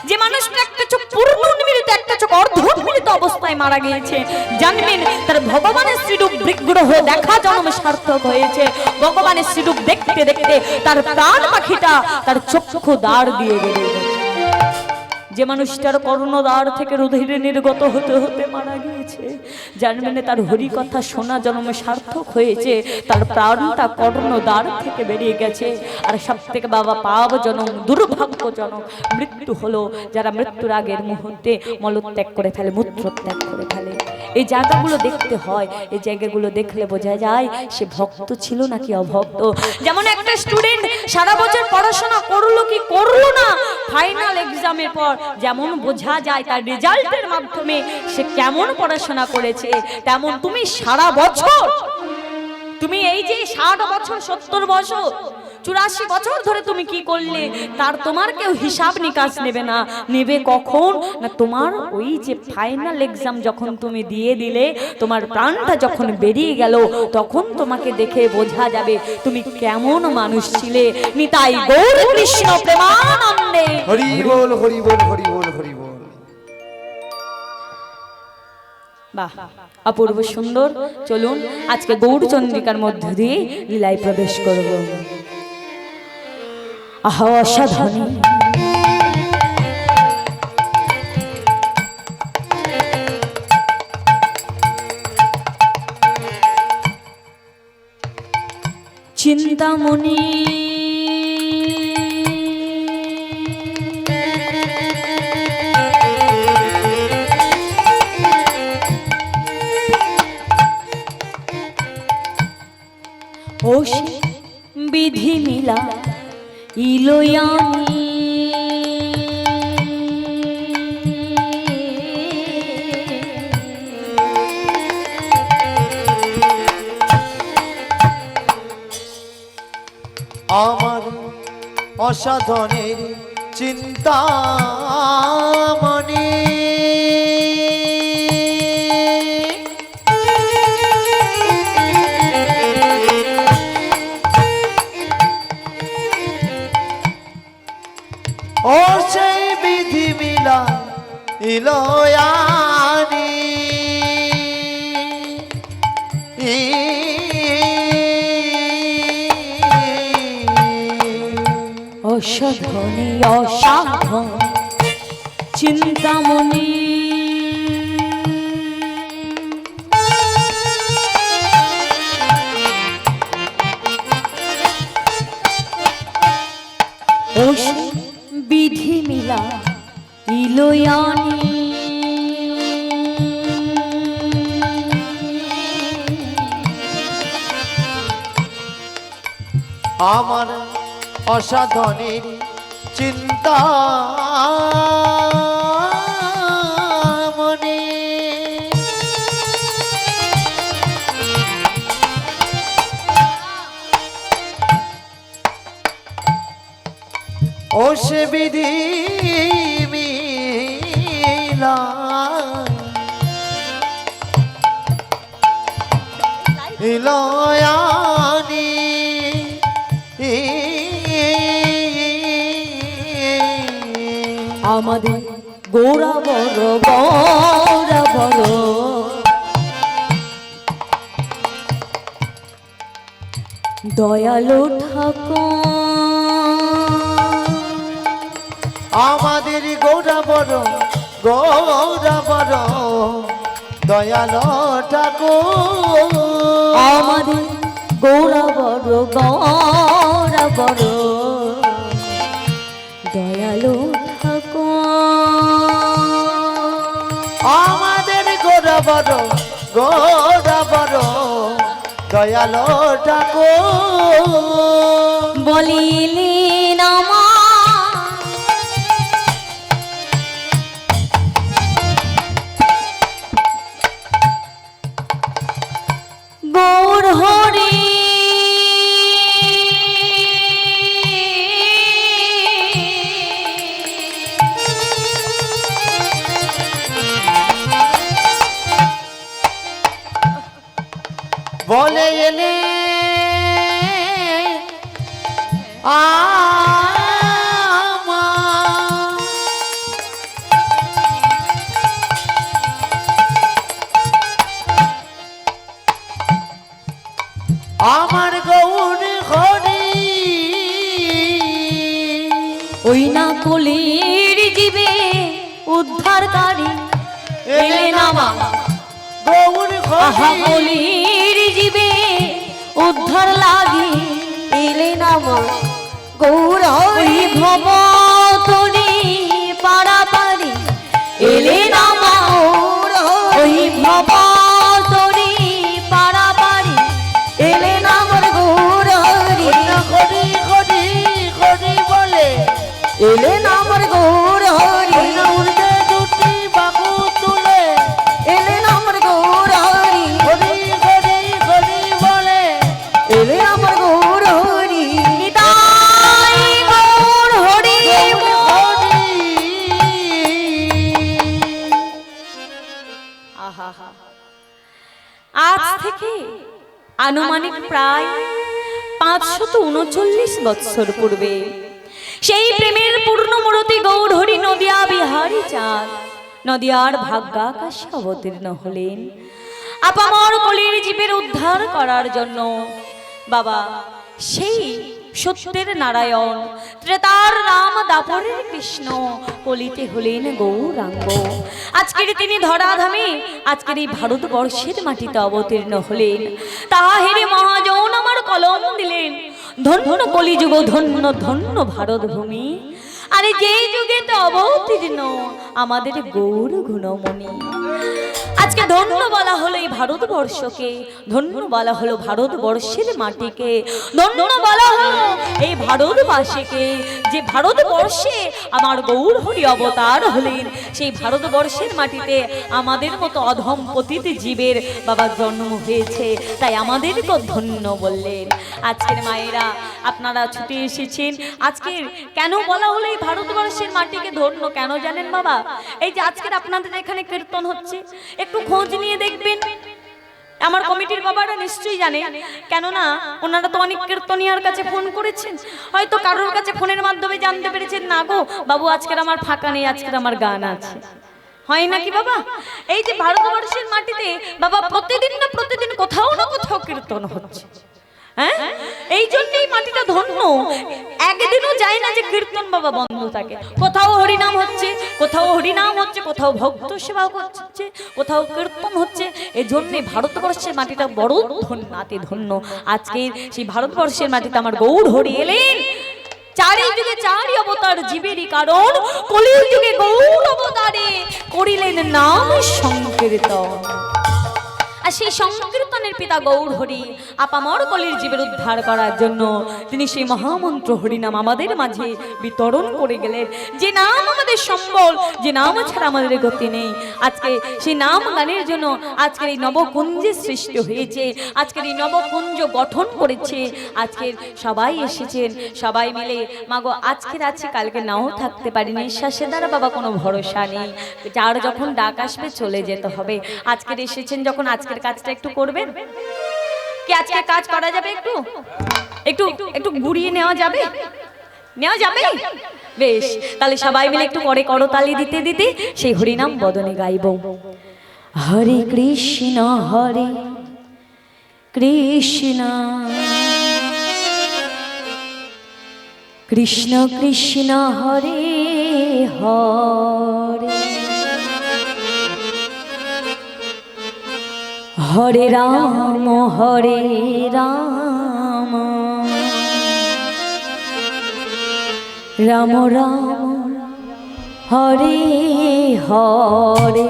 যে মানুষটা একটা চোখ পূর্ণ উন্মিলিত, একটা চোখ অর্ধ উন্মিলিত অবস্থায় মারা গিয়েছে, জানবেন তার ভগবানের শ্রীরূপ বিগ্রহ দেখা জন্ম সার্থক হয়েছে। ভগবানের শ্রীরূপ দেখতে দেখতে তার প্রাণ পাখিটা তার চক্ষু দ্বার দিয়ে বেরিয়ে গেছে। যে মানুষটার কর্ণদ্বার থেকে রুধিরে নির্গত হতে হতে মারা গিয়েছে, যার মানে তার হরি কথা শোনা জন্ম সার্থক হয়েছে, তার প্রাণটা কর্ণদ্বার থেকে বেরিয়ে গেছে। আর সব থেকে বাবা পাপজনক দুর্ভাগ্যজনক মৃত্যু হলো যারা মৃত্যুর আগের মুহূর্তে মলত্যাগ করে ফেলে, মূত্রত্যাগ করে ফেলে। এই জায়গাগুলো দেখতে হয়, এই জায়গাগুলো দেখলে বোঝা যায় সে ভক্ত ছিল নাকি অভক্ত। যেমন একটা স্টুডেন্ট সারা বছর পড়াশোনা করলো কি করলো না, ফাইনাল এক্সামের পর যেমন বোঝা যায় তার রেজাল্টের মাধ্যমে সে কেমন পড়াশোনা করেছে, তেমন তুমি সারা বছর, তুমি এই যে 60 বছর 70 বছর 84 বছর ধরে তুমি কি করলে তার তোমার কেউ হিসাব নিকাশ নেবে না। নেবে কখন না তোমার ওই যে ফাইনাল এক্সাম যখন তুমি দিয়ে দিলে, তোমার প্রাণটা যখন বেরিয়ে গেল, তখন তোমাকে দেখে বোঝা যাবে তুমি কেমন মানুষ ছিলে। নিতাই গৌর কৃষ্ণ প্রেমানন্দে
হরি বল হরি বল হরি বল হরি বল।
বাহ, অপূর্ব সুন্দর। চলুন আজকে গৌরচন্দ্রিকার মধ্য দিয়ে লীলায় প্রবেশ করব। আহা অসাধনী চিন্তামণি ও বিধি মিলা ইলোয়ানি
আমার অসাধনের চিন্তামণি ও সেই বিধি মিলা ইলোয়ানি
অসাধনী অসাধন চিন্তামণি ও বিধি মিলা ইলোয়ানি
আমার অসাধনের চিন্তা মনে ও সে বিধি মিলা ইলোয়ানি
আমাদের গৌরা বড় গৌরা বড় দয়ালু ঠাকুর,
আমাদের গৌরা বড় দয়ালো ঠাকুর,
আমাদের গৌরা বড় দয়ালু
আমাদের গৌরা বড় দয়ালো ঠাকুর
বলিলেন গৌর হরি
বলে এলে আমার গৌর হরি
ওই না কলির জীবে উদ্ধারকারী এলেন আমার
গৌর
আহা
ঘরে
কলির জীবে উদ্ধার লাগি
এলেন আমার গৌর
ওই ভব তরি পারাপারি এলেন আমার ওই ভব তরি পারাপারি
এলেন আমার গৌর হরি
হরি হরি হরি বলে
এলেন আমার গৌর হরি
উর্দে দুটি বাহু তুলে
এলেন আমার গৌর হরি
হরি হরি হরি বলে
এলেন আমার গৌর হরি
নিতাই গৌর হরি
হরি
আহা আজ থেকে আনুমানিক প্রায় 539 বৎসর পূর্বে সেই প্রেমের পূর্ণমূর্তি গৌরহরি নদিয়া বিহারী চাঁদ নদিয়ার ভাগ্যাকাশে অবতীর্ণ হলেন আপামর কলির জীবের উদ্ধার করার জন্য। বাবা সেই সত্যের নারায়ণ ত্রেতার রাম দাপরের কৃষ্ণ কলিতে হলেন গৌরাঙ্গ। আজকের তিনি ধরাধামে আজকের এই ভারতবর্ষের মাটিতে অবতীর্ণ হলেন। তাহেরে মহাজন আমার কলম দিলেন ধন্য কলিযুগ ধন্য ধন্য ভারত ভূমি। আরে যে যুগেতে অবতীর্ণ আমাদের গৌর গুণমণি। আজকে ধন্য বলা হলো এই ভারতবর্ষকে, ধন্য বলা হলো ভারতবর্ষের মাটিকে, ধন্য বলা হলো এই ভারতবাসীকে যে ভারতবর্ষে আমার গৌরহরি অবতার হলেন। সেই ভারতবর্ষের মাটিতে আমাদের মতো অধম পতিত জীবের বাবা জন্ম হয়েছে, তাই আমাদেরকে ধন্য বললেন। আজকের মায়েরা আপনারা ছুটে এসেছেন। আজকের কেন বলা হলো এই ভারতবর্ষের মাটিকে ধন্য কেন জানেন বাবা? এই যে আজকের আপনাদের এখানে কীর্তন হচ্ছে, একটু খোঁজ নিয়ে দেখবেন। আমার কমিটির বাবারা নিশ্চয়ই জানে, কেননা ওনারা তো অনেক কীর্তনিয়ার কাছে ফোন করেছেন, হয়তো কারোর কাছে ফোনের মাধ্যমে জানতে পেরেছেন না গো বাবু আজকের আমার ফাঁকা নেই, আজকের আমার গান আছে। হয় নাকি বাবা? এই যে ভারতবর্ষের মাটিতে বাবা প্রতিদিন না প্রতিদিন কোথাও না কোথাও কীর্তন হচ্ছে। হ্যাঁ, এই জন্যই মাটিটা ধন্য। একদিনও যায় না যে কীর্তন বাবা বন্ধ থাকে। কোথাও হরিনাম হচ্ছে, কোথাও হরিনাম হচ্ছে, কোথাও ভক্ত সেবা হচ্ছে, কোথাও কীর্তন হচ্ছে। এই জন্যে ভারতবর্ষের মাটিটা বড় ধন্যাতি ধন্য। আজকে সেই ভারতবর্ষের মাটিতে আমার গৌর হরি এলেন। চারি যুগে চারি অবতার জীবেরই কারণ, কলির যুগে গৌর অবতারে করিলেন নাম সংকীর্তন। আর সেই সংকীর্তনের পিতা গৌর হরি আপামর কলির জীবের উদ্ধার করার জন্য তিনি সেই মহামন্ত্র হরিনাম আমাদের মাঝে বিতরণ করে গেলেন। যে নাম আমাদের সম্বল, যে নাম ছাড়া আমাদের গতি নেই। আজকে সেই নাম গানের জন্য আজকের এই নবকুঞ্জের সৃষ্টি হয়েছে, আজকের এই নবকুঞ্জ গঠন করেছে। আজকের সবাই এসেছেন, সবাই মিলে মাগো আজকের আছে কালকে নাও থাকতে পারি। নিঃশ্বাসের দ্বারা বাবা কোনো ভরসা নেই, যার যখন ডাক আসবে চলে যেতে হবে। আজকের এসেছেন যখন আজকের কাজটা একটু করবেন কি? আজকে কাজ করা যাবে? একটু একটু একটু ঘুরিয়ে নেওয়া যাবে? নেওয়া যাবে? বেশ, তাহলে সবাই মিলে একটু করে করতালি দিতে দিতে সেই হরিনাম বদনে গাইব। হরে কৃষ্ণ হরে কৃষ্ণ কৃষ্ণ কৃষ্ণ হরে হরে হরে রাম হরে রাম রাম রাম হরে হরে।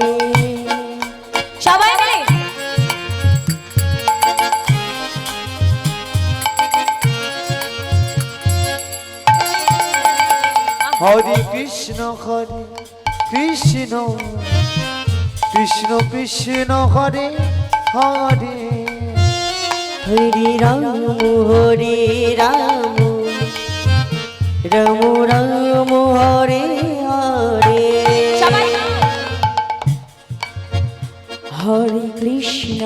সবাই মিলে
হরে কৃষ্ণ কৃষ্ণ কৃষ্ণ কৃষ্ণ হরে হরে
হরে রাম হরে রাম রাম রাম হরে হরে
সবাই
হরে কৃষ্ণ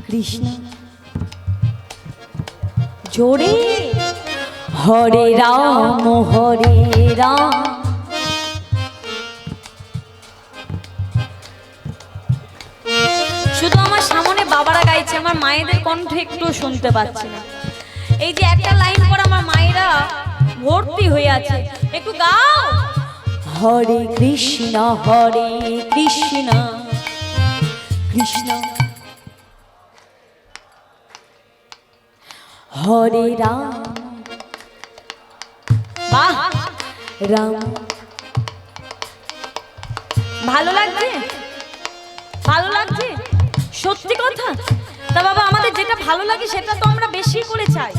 কৃষ্ণ
জোরে হরে রাম হরে রাম শুধু আমার সামনে বাবারা গাইছে, আমার মায়েদের কণ্ঠ একটু শুনতে পাচ্ছি না। এই যে একটা লাইন পর আমার মায়েরা ভর্তি হয়ে আছে, একটু গাও।
হরে কৃষ্ণ কৃষ্ণ হরে রাম
বাহ,
রাম
ভালো লাগছে, ভালো লাগছে, সত্যি কথা। তা বাবা, আমাদের যেটা ভালো লাগে সেটা তো আমরা বেশি করে চাই,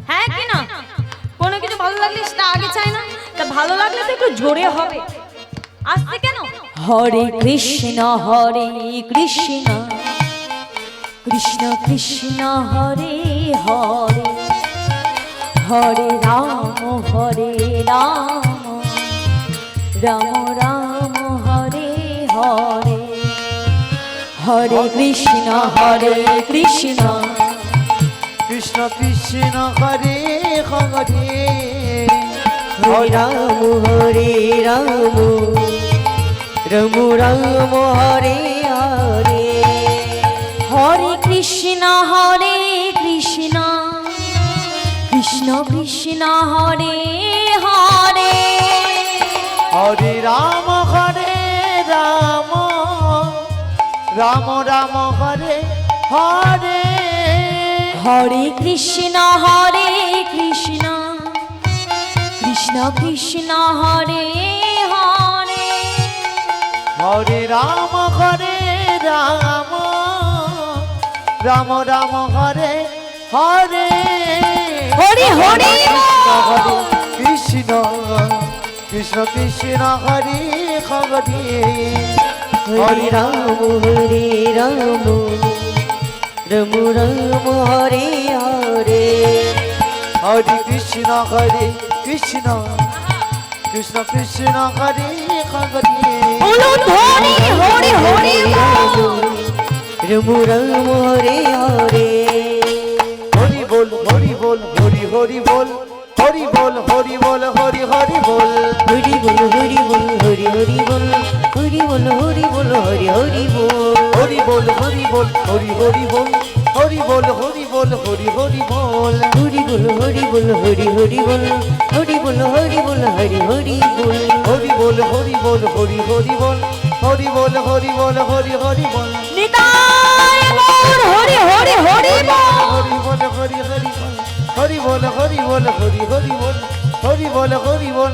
হ্যাঁ কি না? কোনো কিছু ভালো লাগলে সেটা আগে চাই না? তা ভালো লাগলে তো একটু জোরে হবে, আসতে কেন?
হরে কৃষ্ণ কৃষ্ণ কৃষ্ণ হরে হরে হরে রাম রাম রাম হরে হরে হরে কৃষ্ণ কৃষ্ণ
কৃষ্ণ কৃষ্ণ হরে হরে
হরে রাম রাম রাম হরে হরে হরে কৃষ্ণ কৃষ্ণ কৃষ্ণ কৃষ্ণ হরে হরে
হরে রাম রাম রাম হরে হরে
হরে কৃষ্ণ কৃষ্ণ কৃষ্ণ কৃষ্ণ হরে হরে
হরে রাম রাম হরে হরে
হরে হরে
কৃষ্ণ কৃষ্ণ কৃষ্ণ হরে হরে
হরে রাম রাম রাম হরে হরে
হরে কৃষ্ণ কৃষ্ণ কৃষ্ণ কৃষ্ণ হরে হরে
বলুন হরে হরে হরে রাম রাম হরে হরে
হরি বল হরি বল হরি হরি বল হরি বল হরি বল হরি হরি বল
হরি বল হরি বল হরি হরি বল হরি বল হরি বল হরি হরি বল
হরি বল হরি বল হরি হরি বল হরি বল হরি বল হরি হরি বল
হরি বল হরি বল হরি হরি বল হরি বল হরি বল হরি হরি বল
হরি বল হরি বল হরি হরি বল হরি বল হরি বল হরি হরি বল
নিতাই গৌর হরি হরি হরি বল
হরি বল হরি হরি বল হরি বল হরি বল হরি হরি বল হরি বল হরি বল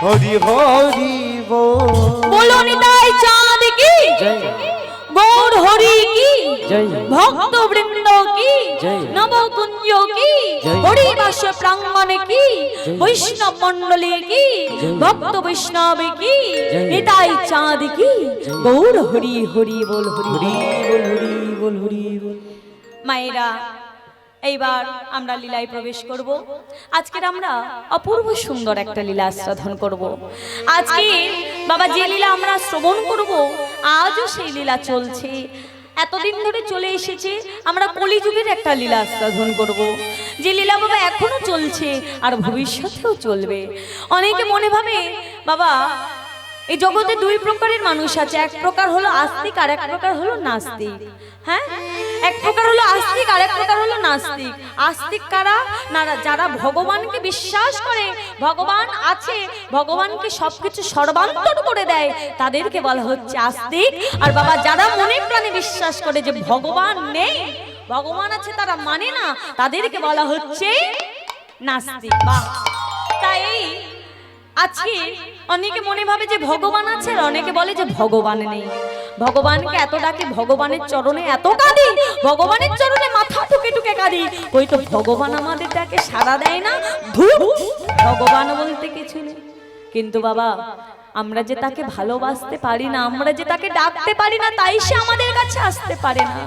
হরি হরি বল
বলো নিতাই চাঁদ কি, গৌর হরি কি,
জয়
ভক্ত বৃন্দ কি,
জয়।
নবকুঞ্জ কি,
জয়।
হরিবাস প্রাঙ্গণ কি,
জয়।
বৈষ্ণব মণ্ডলী কি,
জয়।
ভক্ত বৈষ্ণব কি,
জয়।
নিতাই চাঁদ কি, গৌর হরি হরি বল হরি
হরি বল হরি বল হরি বল
মায়েরা, এইবার আমরা লীলায় প্রবেশ করব। আজকের আমরা অপূর্ব সুন্দর একটা লীলা আস্বাদন করব। আজকে বাবা যে লীলা আমরা শ্রবণ করব, আজও সেই লীলা চলছে, এতদিন ধরে চলে এসেছে। আমরা কলিযুগের একটা লীলা আস্বাদন করব, যে লীলা বাবা এখনো চলছে আর ভবিষ্যতেও চলবে। অনেকে মনে ভাবে বাবা এই জগতে দুই প্রকারের মানুষ আছে, এক প্রকার হলো আস্তিক আর এক প্রকার হলো নাস্তিক। হ্যাঁ, এক প্রকার হলো আস্তিক আর এক প্রকার হলো নাস্তিক। আস্তিক কারা? না, যারা ভগবানকে বিশ্বাস করে, ভগবান আছে, ভগবানকে সবকিছু সর্বান্তর করে দেয়, তাদেরকে বলা হচ্ছে আস্তিক। আর বাবা যারা মনে প্রাণে বিশ্বাস করে যে ভগবান নেই, ভগবান আছে তারা মানে না, তাদেরকে বলা হচ্ছে নাস্তিক। বাহ, তাই আজকে অনেকে মনে ভাবে যে ভগবান আছে, আর অনেকে বলে যে ভগবান নেই। ভগবানকে এত ডাকে, ভগবানের চরণে এত কাঁদি, ভগবানের চরণে মাথা টুকে টুকে কাঁদি, ওই তো ভগবান আমাদের ডাকে সাড়া দেয় না। ধুর, ভগবান বলতে কিছু নেই। কিন্তু বাবা আমরা যে তাকে ভালোবাসতে পারি না, আমরা যে তাকে ডাকতে পারি না, তাই সে আমাদের কাছে আসতে পারে না।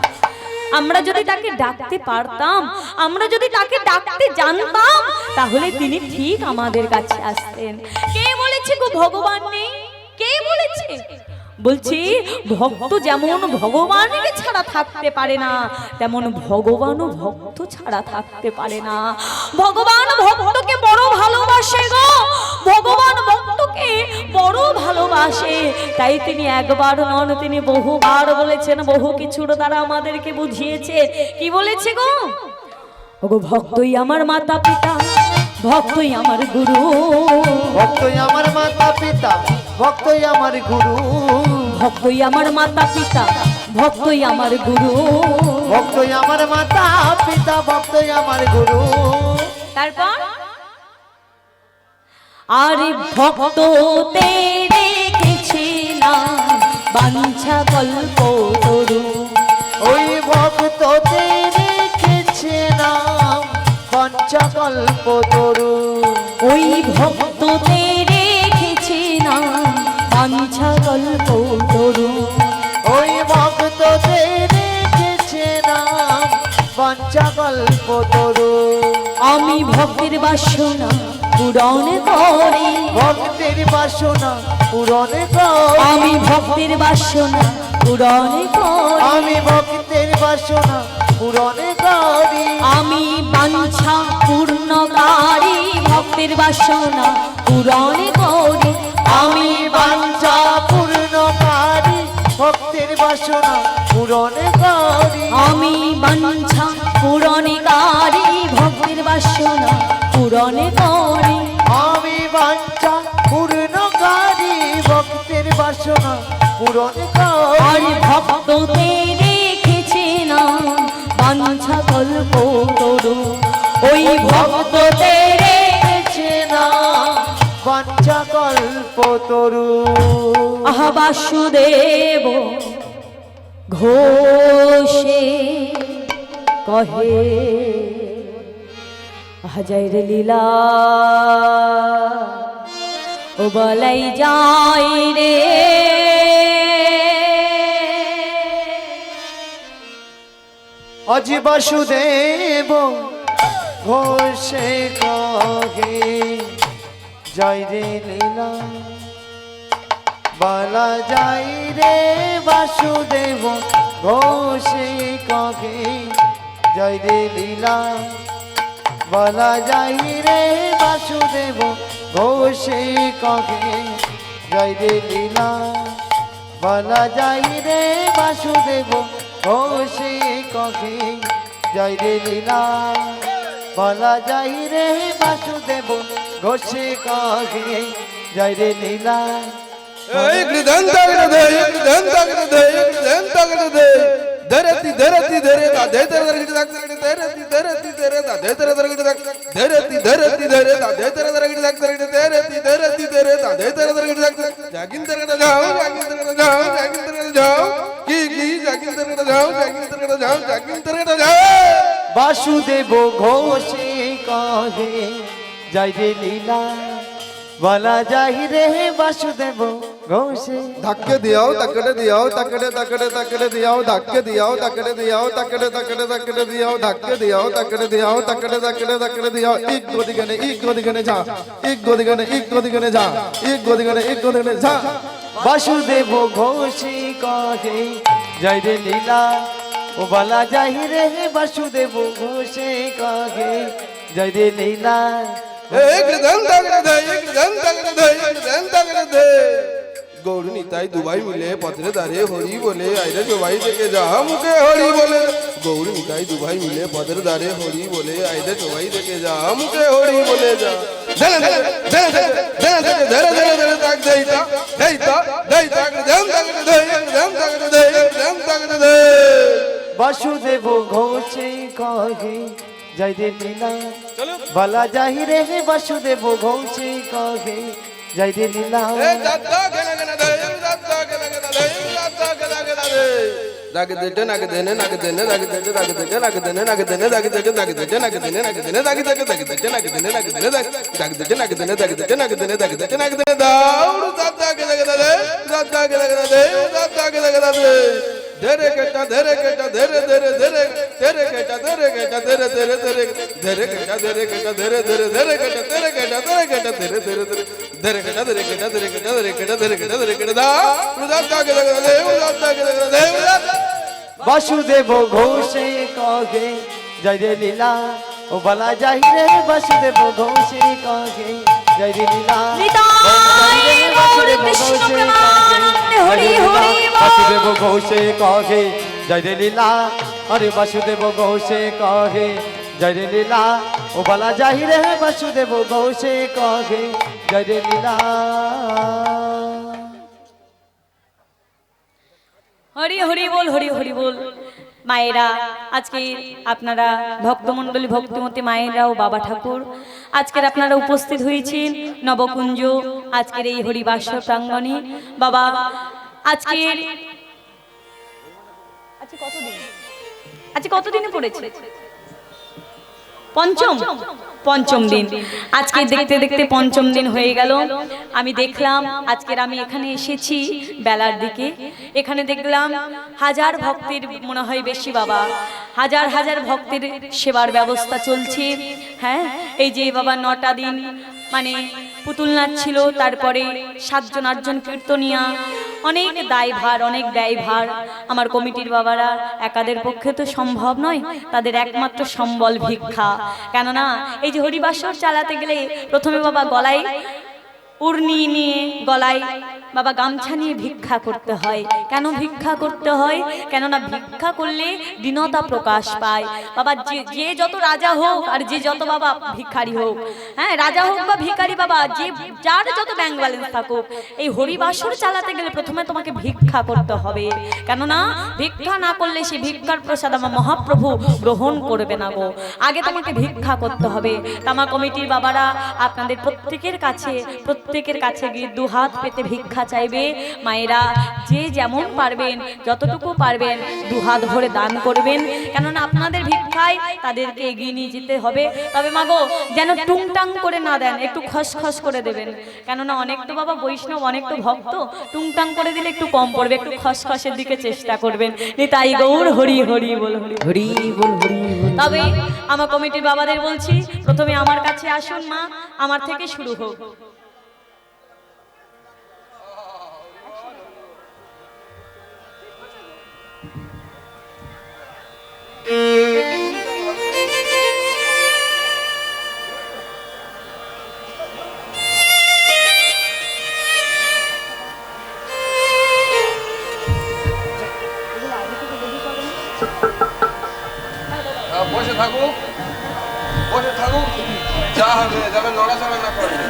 আমরা যদি তাকে ডাকতে পারতাম, আমরা যদি তাকে ডাকতে জানতাম, তাহলে তিনি ঠিক আমাদের কাছে আসতেন। কে বলেছে গো ভগবান নেই? কে বলেছে? বলছি ভক্ত যেমন ভগবানকে ছাড়া থাকতে পারে না, তেমন ভগবানও ভক্ত ছাড়া থাকতে পারে না। ভগবান ভক্তকে বড় ভালোবাসে গো, ভগবান ভক্তকে বড় ভালোবাসে। তাই তিনি একবার নন, তিনি বহুবার বলেছেন, বহু কিছুর দ্বারা আমাদেরকে বুঝিয়েছে। কি বলেছে গো? ওগো ভক্তই আমার মাতা পিতা, ভক্তই আমার গুরু,
ভক্তই আমার মাতা পিতা ভক্তই আমার গুরু
ভক্তই আমার মাতা পিতা ভক্তই আমার গুরু।
ভক্তই আমার মাতা পিতা ভক্তই আমার গুরু।
তারপর আরে ভক্ত রেখেছে না বাঞ্ছা কল্প তরু।
ওই ভক্ততে রেখেছে নাম পঞ্চকল্প তরু।
ওই ভক্ততে রেখেছে না বাঞ্ছা কল্প তরু।
ওই ভক্ততে রেখেছে নাম পঞ্চকল্প তরু।
আমি ভক্তের বাসনা পূরণ করি।
ভক্তের বাসনা পূরণ কর।
আমি ভক্তের বাসনা পূরণ করি।
আমি ভক্তের বাসনা পূরণ করি।
আমি বাঞ্ছা পূর্ণকারী ভক্তের বাসনা পূরণ করি।
আমি বাঞ্ছা পূর্ণকারী ভক্তের বাসনা পূরণ করি।
আমি বাঞ্ছা পূরণকারী ভক্তের বাসনা পূরণ করি।
আমি বাঞ্ছা পূর্ণকারী ভক্তের বাসনা পূরণ
আর
করি।
ভক্ততে রেখেছে না বাঞ্ছা কল্প তরু। ওই ভক্ততে
রেখেছে না বাঞ্ছা কল্প তরু।
আহা বাসুদেব ঘোষে কহে হাজার লীলা ও বলাই যায় রে।
অজ বাসুদেব ঘোষে কহে জয় রে লীলা বলা যাই রে। বাসুদেব ঘোষে কহে জয় রে লীলা বলা যাই রে। বাসুদেব ঘোষে কহে জয় রে লীলা বলা যাই রে। বাসুদেব ঘোষে কহে জয় রে লীলা বলা যাই রে। বাসুদেব ঘোষে কহে জয় রে লীলা।
धरती धरती धरे दा दे तेरे दरगट दाग धरती धरती धरे दा दे तेरे दरगट दाग धरती धरती धरे दा दे तेरे दरगट दाग धरती धरती धरे दा दे तेरे दरगट दाग जागिन दरगट जाओ जागिन दरगट जाओ जागिन दरगट जाओ की जागिन दरगट जाओ जागिन दरगट जाओ जागिन दरगट जाओ।
বাসুদেব ঘোষে কহে জয় রে লীলা বলা যাই রে। বাসুদেব ঘোষে
धक्के दियाओ तकड़े दियाओ तकड़े तकड़े तकड़े दियाओ धक्के दियाओ तकड़े दियाओ तकड़े तकड़े तकड़े दियाओ धक्के दियाओ तकड़े दियाओ तकड़े तकड़े तकड़े दियाओ। एक गोदी गने जा एक गोदी गने जा एक गोदी गने जा।
বাসুদেব ঘোষে কহে জয় রে লীলা ও বলা যাই রে। বাসুদেব ঘোষে কহে জয় রে লীলা।
एक धन तगड़े दे गौर निताई दुबाई मिले पथरे दारे हरि बोले आइरे चौबाई देखे जा मुके हरि बोले। गौर निताई दुबाई मिले पथरे दारे हरि बोले आइरे चौबाई देखे जा मुके हरि बोले जा। धन धन धन धन धन धन धन धन तक देता देता देता धन तगड़े दे।
বাসুদেব ঘোষে কহে জয় রে লীলা বলা যাই রে। বাসুদেব ঘোষে কহে জয় রে লীলা।
धरे केटा धरे केटा धरे धरे धरे धरे केटा धरे केटा धरे धरे धरे धरे केटा धरे केटा धरे धरे धरे केटा धरे केटा धरे केटा धरे धरे धरे धरे केटा धरे केटा धरे केटा धरे केटा धरे केटा धरे केटा दा उदाता के लगा दे उदाता के लगा दे।
বাসুদেব ঘোষে কহে জয় রে লীলা ও বলা যাই রে। বাসুদেব ঘোষে কহে জয় রে লীলা
নিতাই গৌর কৃষ্ণ প্রেমানন্দে হরি হরি বল।
বাসুদেব ঘোষে কহে জয় রে লীলা। আরে বাসুদেব ঘোষে কহে জয় রে লীলা ও বালা যাই রে বাসুদেব ঘোষে কহে জয় রে লীলা।
হরি হরি বল, হরি হরি বল। মায়েরা, আজকে আপনারা ভক্তমণ্ডলী, ভক্তিমতী মায়েরা ও বাবা ঠাকুর, আজকের আপনারা উপস্থিত হয়েছেন নবকুঞ্জ আজকের এই হরিবাসর প্রাঙ্গণে। বাবা আজকের কতদিনে পড়েছে? পঞ্চম দিন। আজকে দেখতে দেখতে পঞ্চম দিন হয়ে গেল। আমি দেখলাম আজকের আমি এখানে এসেছি বেলার দিকে, এখানে দেখলাম হাজার ভক্তের মনে হয় বেশি বাবা, হাজার হাজার ভক্তের সেবার ব্যবস্থা চলছে। হ্যাঁ, এই যে বাবা 9টা দিন মানে পুতুল নাচ ছিল, তারপরে 7জন 8জন কীর্তনিয়া, অনেক দায়ভার, অনেক ব্যয়ভার। আমার কমিটির বাবারা একাদের পক্ষে তো সম্ভব নয়, তাদের একমাত্র সম্বল ভিক্ষা। কেননা এই যে হরিবাসর চালাতে গেলে প্রথমে বাবা গলায় উড়নি নিয়ে, গলায় বাবা গামছা নিয়ে ভিক্ষা করতে হয়। কেন ভিক্ষা করতে হয়? কেননা ভিক্ষা করলে দীনতা প্রকাশ পায়। বাবা যে যত রাজা হোক আর যে যত বাবা ভিখারি হোক, হ্যাঁ রাজা হোক বা ভিখারি, বাবা যে যার যত ব্যাংক ব্যালেন্স থাকুক, এই হরিবাসর চালাতে গেলে প্রথমে তোমাকে ভিক্ষা করতে হবে। কেননা ভিক্ষা না করলে সে ভিক্ষার প্রসাদ আমার মহাপ্রভু গ্রহণ করবে না গো, আগে তোমাকে ভিক্ষা করতে হবে। আমার কমিটির বাবারা আপনাদের প্রত্যেকের কাছে গিয়ে 2 হাত পেতে ভিক্ষা চাইবে। মায়েরা যে যেমন পারবেন, যতটুকু পারবেন 2 হাত ভরে দান করবেন, কেননা আপনাদের ভিক্ষায় তাদেরকে এগিয়ে নিয়ে যেতে হবে। তবে মাগো যেন টুংটাং করে না দেন, একটু খসখস করে দেবেন। কেননা অনেক তো বাবা বৈষ্ণব, অনেক তো ভক্ত, টুংটাং করে দিলে একটু কম পড়বে, একটু খসখসের দিকে চেষ্টা করবেন। তাই গৌর হরি হরি বল, হরি
হরি বল, হরি বল।
তবে আমার কমিটির বাবাদের বলছি, প্রথমে আমার কাছে আসুন মা, আমার থেকে শুরু হোক।
বসে থাকুক, যা হবে যাবে, নড়াচড়া না করবে।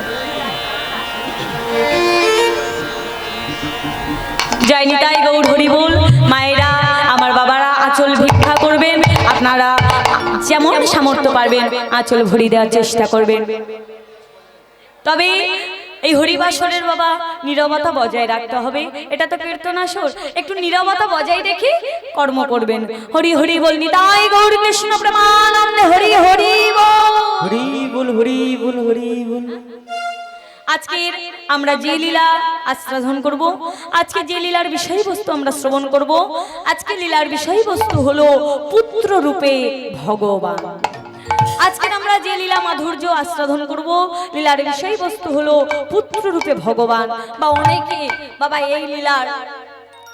জয় নিতাই গৌর হরি বল। মায়েরা, আমার বাবারা আঁচল ভিক্ষা করবেন, আপনারা যেমন সামর্থ্য পারবেন আঁচল ভরি দেওয়ার চেষ্টা করবেন। তবে এই হরিবাসরের বাবা নীরবতা বজায় রাখতে হবে, এটা তো কীর্তন আসর, একটু নীরবতা বজায় রেখে কর্ম করবেন। হরি হরি বল, নিতাই গৌর কৃষ্ণ প্রেমানন্দে হরি হরি বল,
হরি বল, হরি বল, হরি বল।
আজকের আমরা যে লীলা আস্বাদন করব, আজকে যে লীলার বিষয়বস্তু আমরা শ্রবণ করব, আজকে লীলার বিষয়বস্তু হলো পুত্র রূপে ভগবান। আজকে আমরা যে লীলা মাধুর্য আস্বাদন করব, লীলার বিষয়বস্তু হলো পুত্র রূপে ভগবান। বা অনেকে বাবা এই লীলার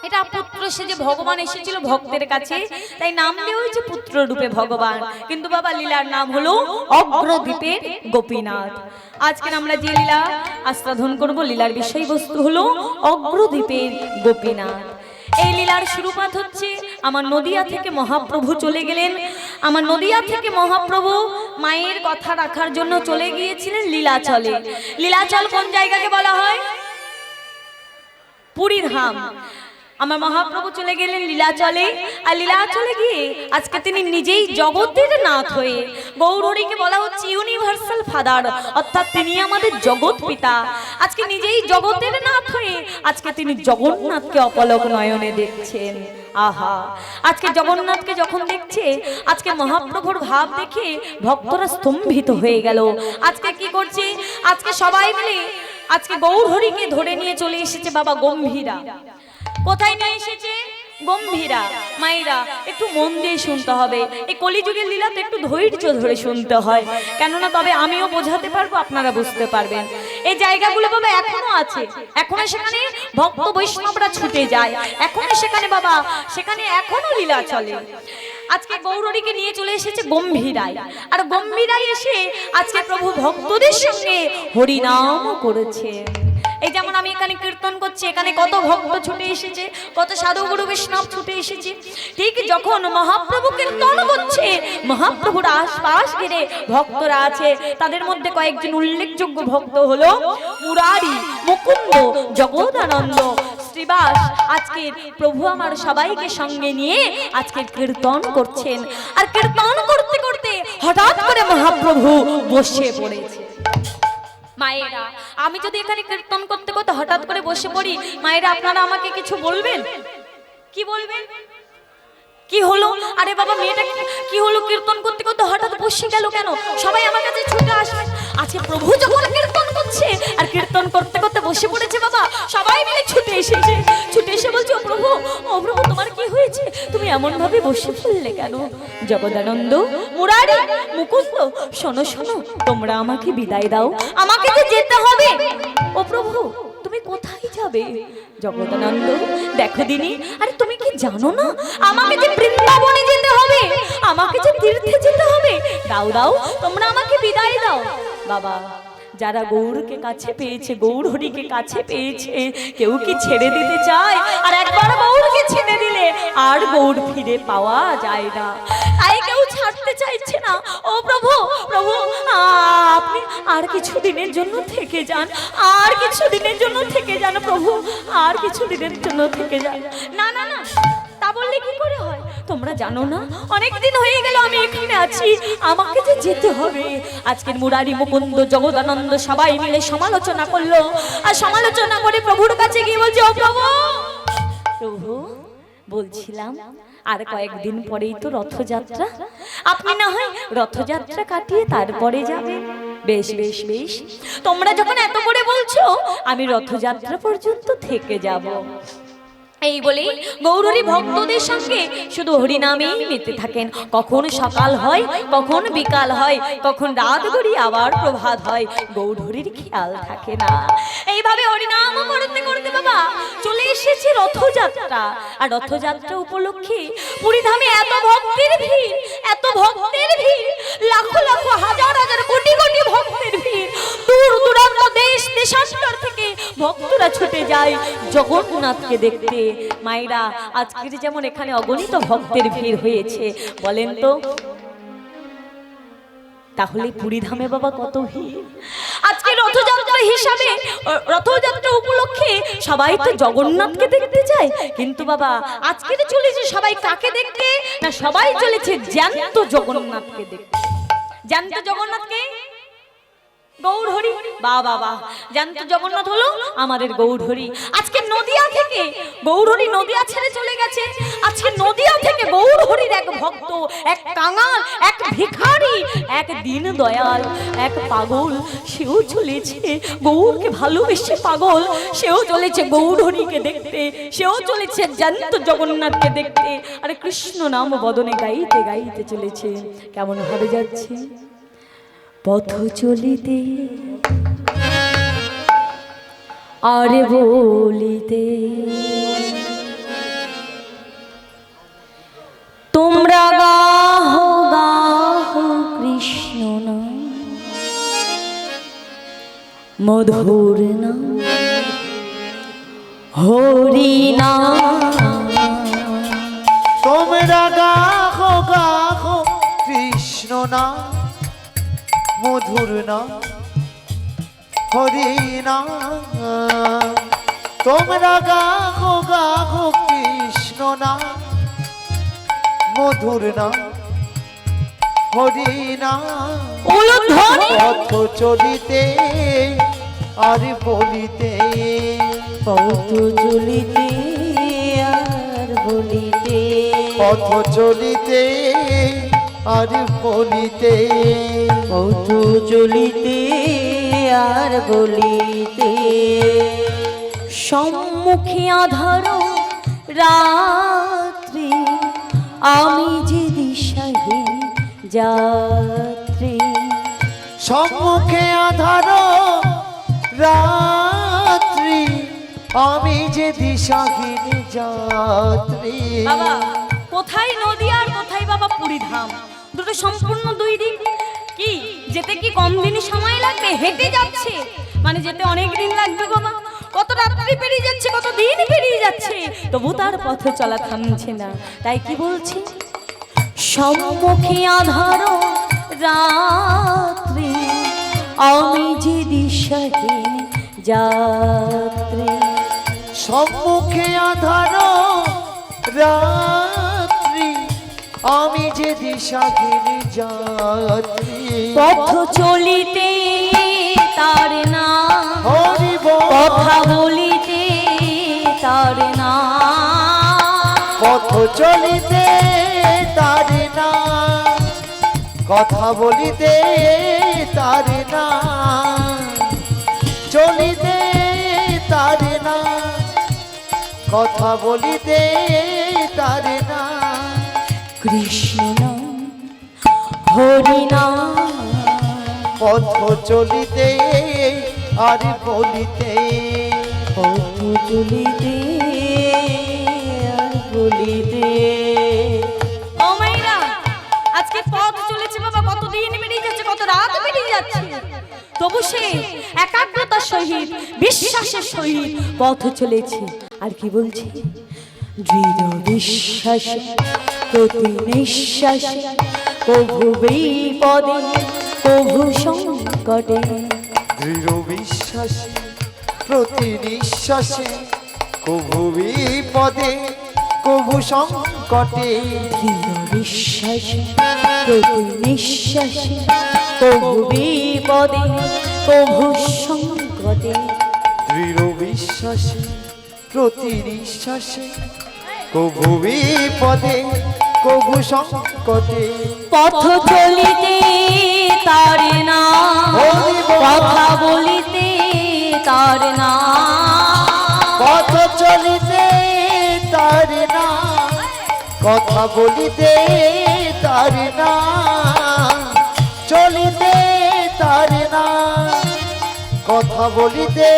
এটা পুত্র সেজে ভগবান এসেছিল ভক্তের কাছে, তাই নাম দেওয়া হয়েছে পুত্র রূপে ভগবান। কিন্তু বাবা লীলার নাম হলো অগ্রদ্বীপের গোপীনাথ। আজকে আমরা যে লীলা আস্বাদন করব, লীলার বিষয়বস্তু হলো অগ্রদ্বীপের গোপীনাথ। এই লীলার শুরুপাত হচ্ছে আমার নদিয়া থেকে মহাপ্রভু চলে গেলেন। আমার নদিয়া থেকে মহাপ্রভু মায়ের কথা রাখার জন্য চলে গিয়েছিলেন লীলাচলে। লীলাচল কোন জায়গাকে বলা হয়? পুরী ধাম। আমার মহাপ্রভু চলে গেলেন লীলাচলে, আর লীলাচলে গিয়ে আজকে তিনি নিজেই জগতের নাথ হয়ে, গৌর হরিকে বলা হচ্ছে ইউনিভার্সাল ফাদার, অর্থাৎ তিনি আমাদের জগৎ পিতা। আজকে নিজেই জগতের নাথ হয়ে আজকে তিনি জগন্নাথকে অপলক নয়নে দেখছেন। আহা, আজকে জগন্নাথকে যখন দেখছে, আজকে মহাপ্রভুর ভাব দেখে ভক্তরা স্তম্ভিত হয়ে গেল। আজকে কি করছে? আজকে সবাই মিলে আজকে গৌর হরিকে ধরে নিয়ে চলে এসেছে বাবা গম্ভীরা। কোথায় নিয়ে এসেছে? গম্ভীরা। মায়েরা একটু মন দিয়ে শুনতে হবে, এই কলিযুগের লীলা তো একটু ধৈর্য ধরে শুনতে হয়, কেননা তবে আমিও বোঝাতে পারবো, আপনারা বুঝতে পারবেন। এই জায়গাগুলো বাবা এখনো আছে, এখনো সেখানে ভক্ত বৈষ্ণবরা ছুটে যায়, এখনো সেখানে বাবা সেখানে এখনো লীলা চলে। আজকে গৌরীকে নিয়ে চলে এসেছে গম্ভীরায়, আর গম্ভীরায় এসে আজকে প্রভু ভক্তদের সঙ্গে হরিনাম করেছে। এই যেমন আমি এখানে কীর্তন করছি, এখানে কত ভক্ত ছুটে এসেছে, কত সাধু গুরু বৈষ্ণব ছুটে এসেছে। ঠিক যখন মহাপ্রভু কীর্তন করছে, মহাপ্রভুর আশপাশ ঘিরে ভক্তরা আছে। তাদের মধ্যে কয়েকজন উল্লেখযোগ্য ভক্ত হলো মুরারি, মুকুন্দ, জগদানন্দ, শ্রীবাস। আজকের প্রভু আমার সবাইকে সঙ্গে নিয়ে আজকের কীর্তন করছেন। আর কীর্তন করতে করতে হঠাৎ করে মহাপ্রভু বসে পড়েছে। মায়েরা, আমি যদি এখানে কীর্তন করতে করতে হঠাৎ করে বসে পড়ি, মায়েরা আপনারা আমাকে কিছু বলবেন? কি বলবেন? কি হলো? আরে বাবা, মেয়েটা কি হলো? কীর্তন করতে করতে হঠাৎ বসে গেল কেন? সবাই আমার কাছে ছুটে আসবে। আজকে প্রভু যখন কীর্তন করছে আর কীর্তন করতে করতে বসে পড়েছে, বাবা সবাই মিলে ছুটে এসেছে। ছুটে এসে বলছে, ও প্রভু তোমার কি হয়েছে? তুমি এমন ভাবে বসে পড়লে কেন? জগদানন্দ, মুরারি, মুকুন্দ, শোনো শোনো, তোমরা আমাকে বিদায় দাও, আমাকে যে যেতে হবে। ও প্রভু, তুমি কোথায় যাবে? জগদানন্দ, দেখো দিনি, আরে তুমি কি জানো না আমাকে যে বৃন্দাবনে যেতে হবে, আমাকে যে তীর্থে যেতে হবে? দাও দাও, তোমরা আমাকে বিদায় দাও। বাবা, যারা গৌরকে কাছে পেয়েছে, গৌর হরিকে কাছে পেয়েছে, কেউ কি ছেড়ে দিতে চায়? আর একবার গৌরকে ছেড়ে দিলে আর গৌর ফিরে পাওয়া যায় না, তাই কেউ ছাড়তে চাইছে না। ও প্রভু, প্রভু আপনি আর কিছু দিনের জন্য থেকে যান, আর কিছু দিনের জন্য থেকে যান প্রভু, আর কিছু দিনের জন্য থেকে যান। না না না, তা বললে কি করে হয়? তোমরা জানো না অনেক দিন হয়ে গেল আমি এখানে আছি, আমাকে যে যেতে হবে। আজকের মুরারি, মুকুন্দ, জগদানন্দ সবাই মিলে সমালোচনা করলো। আর সমালোচনা করে প্রভুর কাছে গিয়ে বলছে, ও প্রভু, প্রভু বলছিলাম আর কয়েকদিন পরেই তো রথযাত্রা, আপনি না হয় রথযাত্রা কাটিয়ে তারপরে যাবেন। বেশ বেশ বেশ, তোমরা যখন এত করে বলছো, আমি রথযাত্রা পর্যন্ত থেকে যাব। এই বলে গৌরী ভক্তদের সঙ্গে শুধু হরিনামেই মেতে থাকেন। কখন সকাল হয়, কখন বিকাল হয়, কখন রাত গড়িয়ে আবার প্রভাত হয়, গৌরীর খেয়াল থাকে না। এইভাবে হরিনাম করতে করতে বাবা চলে এসেছে রথযাত্রা। আর রথযাত্রা উপলক্ষে পুরীধামে এত ভক্তের ভিড়, এত ভক্তের ভিড়, লাখো লাখো হাজার হাজার কোটি কোটি ভক্তের ভিড়। দূর দূরান্ত দেশ দেশান্তর থেকে ভক্তরা ছুটে যায় জগন্নাথকে দেখতে। মায়েরা, আজকের যেমন এখানে অগণিত ভক্তের ভিড় হয়েছে, বলেন তো তাহলে পুরীধামে বাবা কত ভিড়। আজকে রথযাত্রা হিসাবে, রথযাত্রা উপলক্ষে সবাই তো জগন্নাথকে দেখতে যায়, কিন্তু বাবা আজকে চলেছে সবাই কাকে দেখতে? না, সবাই চলেছে জ্যান্ত জগন্নাথকে দেখতে। জ্যান্ত জগন্নাথকে গৌর হরি, বাবা বাবা, জ্যান্ত জগন্নাথ হলো আমাদের গৌর হরি। আজকে নদিয়া থেকে গৌর হরি নদিয়া ছেড়ে চলে গেছে। আজকে নদিয়া থেকে গৌর হরির এক ভক্ত, এক কাঙাল, এক ভিখারি, এক দীন দয়াল, এক পাগল, সেও চলেছে গৌরকে ভালোবেসে পাগল, সেও চলেছে গৌর হরিকে দেখতে, সেও চলেছে জ্যান্ত জগন্নাথকে দেখতে। আরে কৃষ্ণ নাম বদনে গাইতে গাইতে চলেছে। কেমন ভাবে যাচ্ছে? পথ চলিতে আর বলিতে তোমরা গাহো গাহো কৃষ্ণ নাম, মধুর নাম, হরি নাম।
তোমরা গাহো গাহো কৃষ্ণ নাম, মধুর নাম, হরি নাম। তোমরা গাহো গাহো কৃষ্ণ নাম, মধুর নাম, হরি নাম। পথ চলিতে আর বলিতে,
পথ চলিতে আর বলিতে,
পথ চলিতে আর বলিতে,
পথ চলিতে আর বলিতে।
সম্মুখে আধার রাত্রি, আমি যে দিশাহীন যাত্রী।
সম্মুখে আধার রাত্রি, আমি যে দিশাহীন যাত্রী।
বাবা, কোথায় নদিয়া আর কোথায় বাবা পুরীধাম, দুটো সম্পূর্ণ দুই দিক। কি যেতে কি কম দিনই সময় লাগবে? হেঁটে যাচ্ছে মানে যেতে অনেক দিন লাগবে বাবা। কত রাত্রি পেরিয়ে যাচ্ছে, কত দিন পেরিয়ে যাচ্ছে, তবু তার পথ চলা থামছে না। তাই কি বলছে, সম্মুখে আধার রাত্রি, আমি যে দিশাহীন যাত্রী।
সম্মুখে আধার রাত্রি, আমি যে দিশাহীন যাত্রী।
পথ চলিতে তার না,
হরি বল।
কথা বলিতে তার না,
পথ চলিতে তার না, কথা বলিতে তার না, চলিতে তার না, কথা বলিতে তার না।
কৃষ্ণ নাম হরি নাম,
পথ চলিতে আর বলিতে,
পথ চলিতে আর বলিতে। ও মাইরা, আজকে পথ চলেছে বাবা, কতদিন বেরিয়ে যাচ্ছে, কত রাত বেরিয়ে যাচ্ছে, তবু সে একাগ্রতার সহিত, বিশ্বাসের সহিত পথ চলেছে। আর কি বলছে, দৃঢ় বিশ্বাস প্রতি নিঃশ্বাসে, প্রভু বিপদে প্রভু সংকটে।
দৃঢ় বিশ্বাসে প্রতি নিঃশ্বাসে, কভু বিপদে কভু সংকটে।
দৃঢ় বিশ্বাস প্রতি নিঃশ্বাসে, প্রভু বিপদে প্রভু সংকটে।
দৃঢ় বিশ্বাসে প্রতি নিঃশ্বাসে, কভু বিপদে কভু সংকটে।
পথ চলিতে তার না, কথা বলিতে তার না,
পথ চলিতে তার না, কথা বলিতে তার না, চলিতে তার না, কথা বলিতে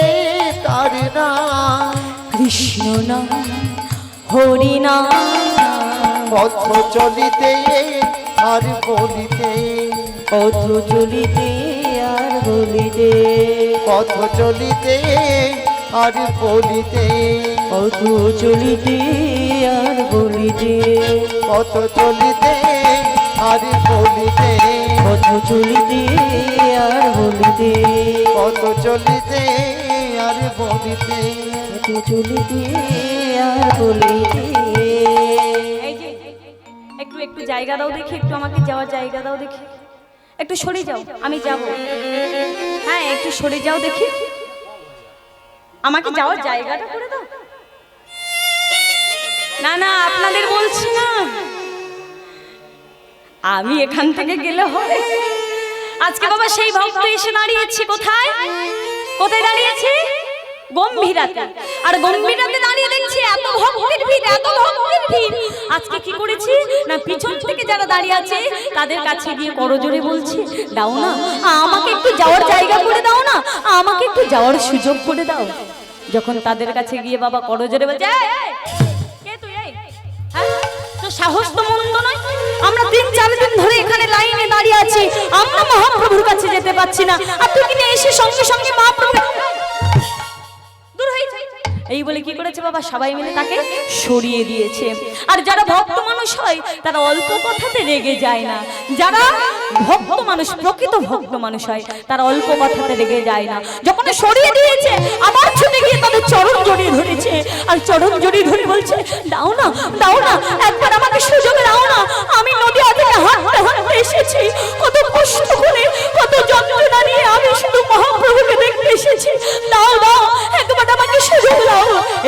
তার না।
কৃষ্ণ নাম হরি নাম,
পথ চলিতে আর বলিতে,
পথ চলিতে আর বলিতে,
পথ চলিতে আর বলিতে,
পথ চলিতে আর বলিতে,
পথ চলিতে আর বলিতে,
পথ চলিতে আর বলিতে,
পথ চলিতে আর বলিতে।
পথ চলিতে আর বলিতে। একটু একটু জায়গা দাও দেখি, একটু আমাকে যাওয়ার জায়গা দাও দেখি, একটু সরে যাও, আমি যাব। হ্যাঁ, একটু সরে যাও দেখি, আমাকে যাওয়ার জায়গাটা করে দাও। না না, আপনাদের বলছি না, আমি এখান থেকে গেলে হবে। আজকে বাবা সেই ভক্ত এসে দাঁড়িয়েছে কোথায়, কোথায় দাঁড়িয়েছে, গম্ভীরাতে। আর গম্ভীরাতে দাঁড়িয়ে দেখছি এত ভক্তের ভিড়, এত ভক্তের ভিড়। আজকে কি করেছি না, পিছন থেকে যারা দাঁড়িয়ে আছে তাদের কাছে গিয়ে করজোরে বলছি, দাও না, আমাকে একটু যাওয়ার জায়গা করে দাও না, আমাকে একটু যাওয়ার সুযোগ করে দাও। যখন তাদের কাছে গিয়ে বাবা করজোরে বলছে, কে তুই, হ্যাঁ, তো সাহস তো মন্দ নয়। আমরা 3-4 দিন ধরে এখানে লাইনে দাঁড়িয়ে আছি, আমরা মহাপ্রভুর কাছে যেতে পারছি না, আর তুই কিনে এসে সঙ্গে সঙ্গে মহাপ্রভু দূর হয়ে যায়। এই বলে কি করেছে বাবা, সবাই মিলে তাকে সরিয়ে দিয়েছে। আর যারা ভক্ত মানুষ হয় তারা অল্প কথাতে রেগে যায় না, যারা ভক্ত মানুষ, প্রকৃত ভক্ত মানুষ হয় তারা অল্প কথাতে রেগে যায় না। যখন সরিয়ে দিয়েছে, আবার ছুটে গিয়ে তাদের চরণ জড়িয়ে ধরেছে, আর চরণ জড়িয়ে ধরে বলছে, দাও না, দাও না, একবার আমাকে সুযোগ দাও না, আমি নদীয়া থেকে হাঁটতে হাঁটতে এসেছি, কত কষ্ট করে, কত যন্ত্রণা নিয়ে আমি শুধু মহাপ্রভুকে দেখতে এসেছি, দাও দাও, একবার আমাকে সুযোগ দাও।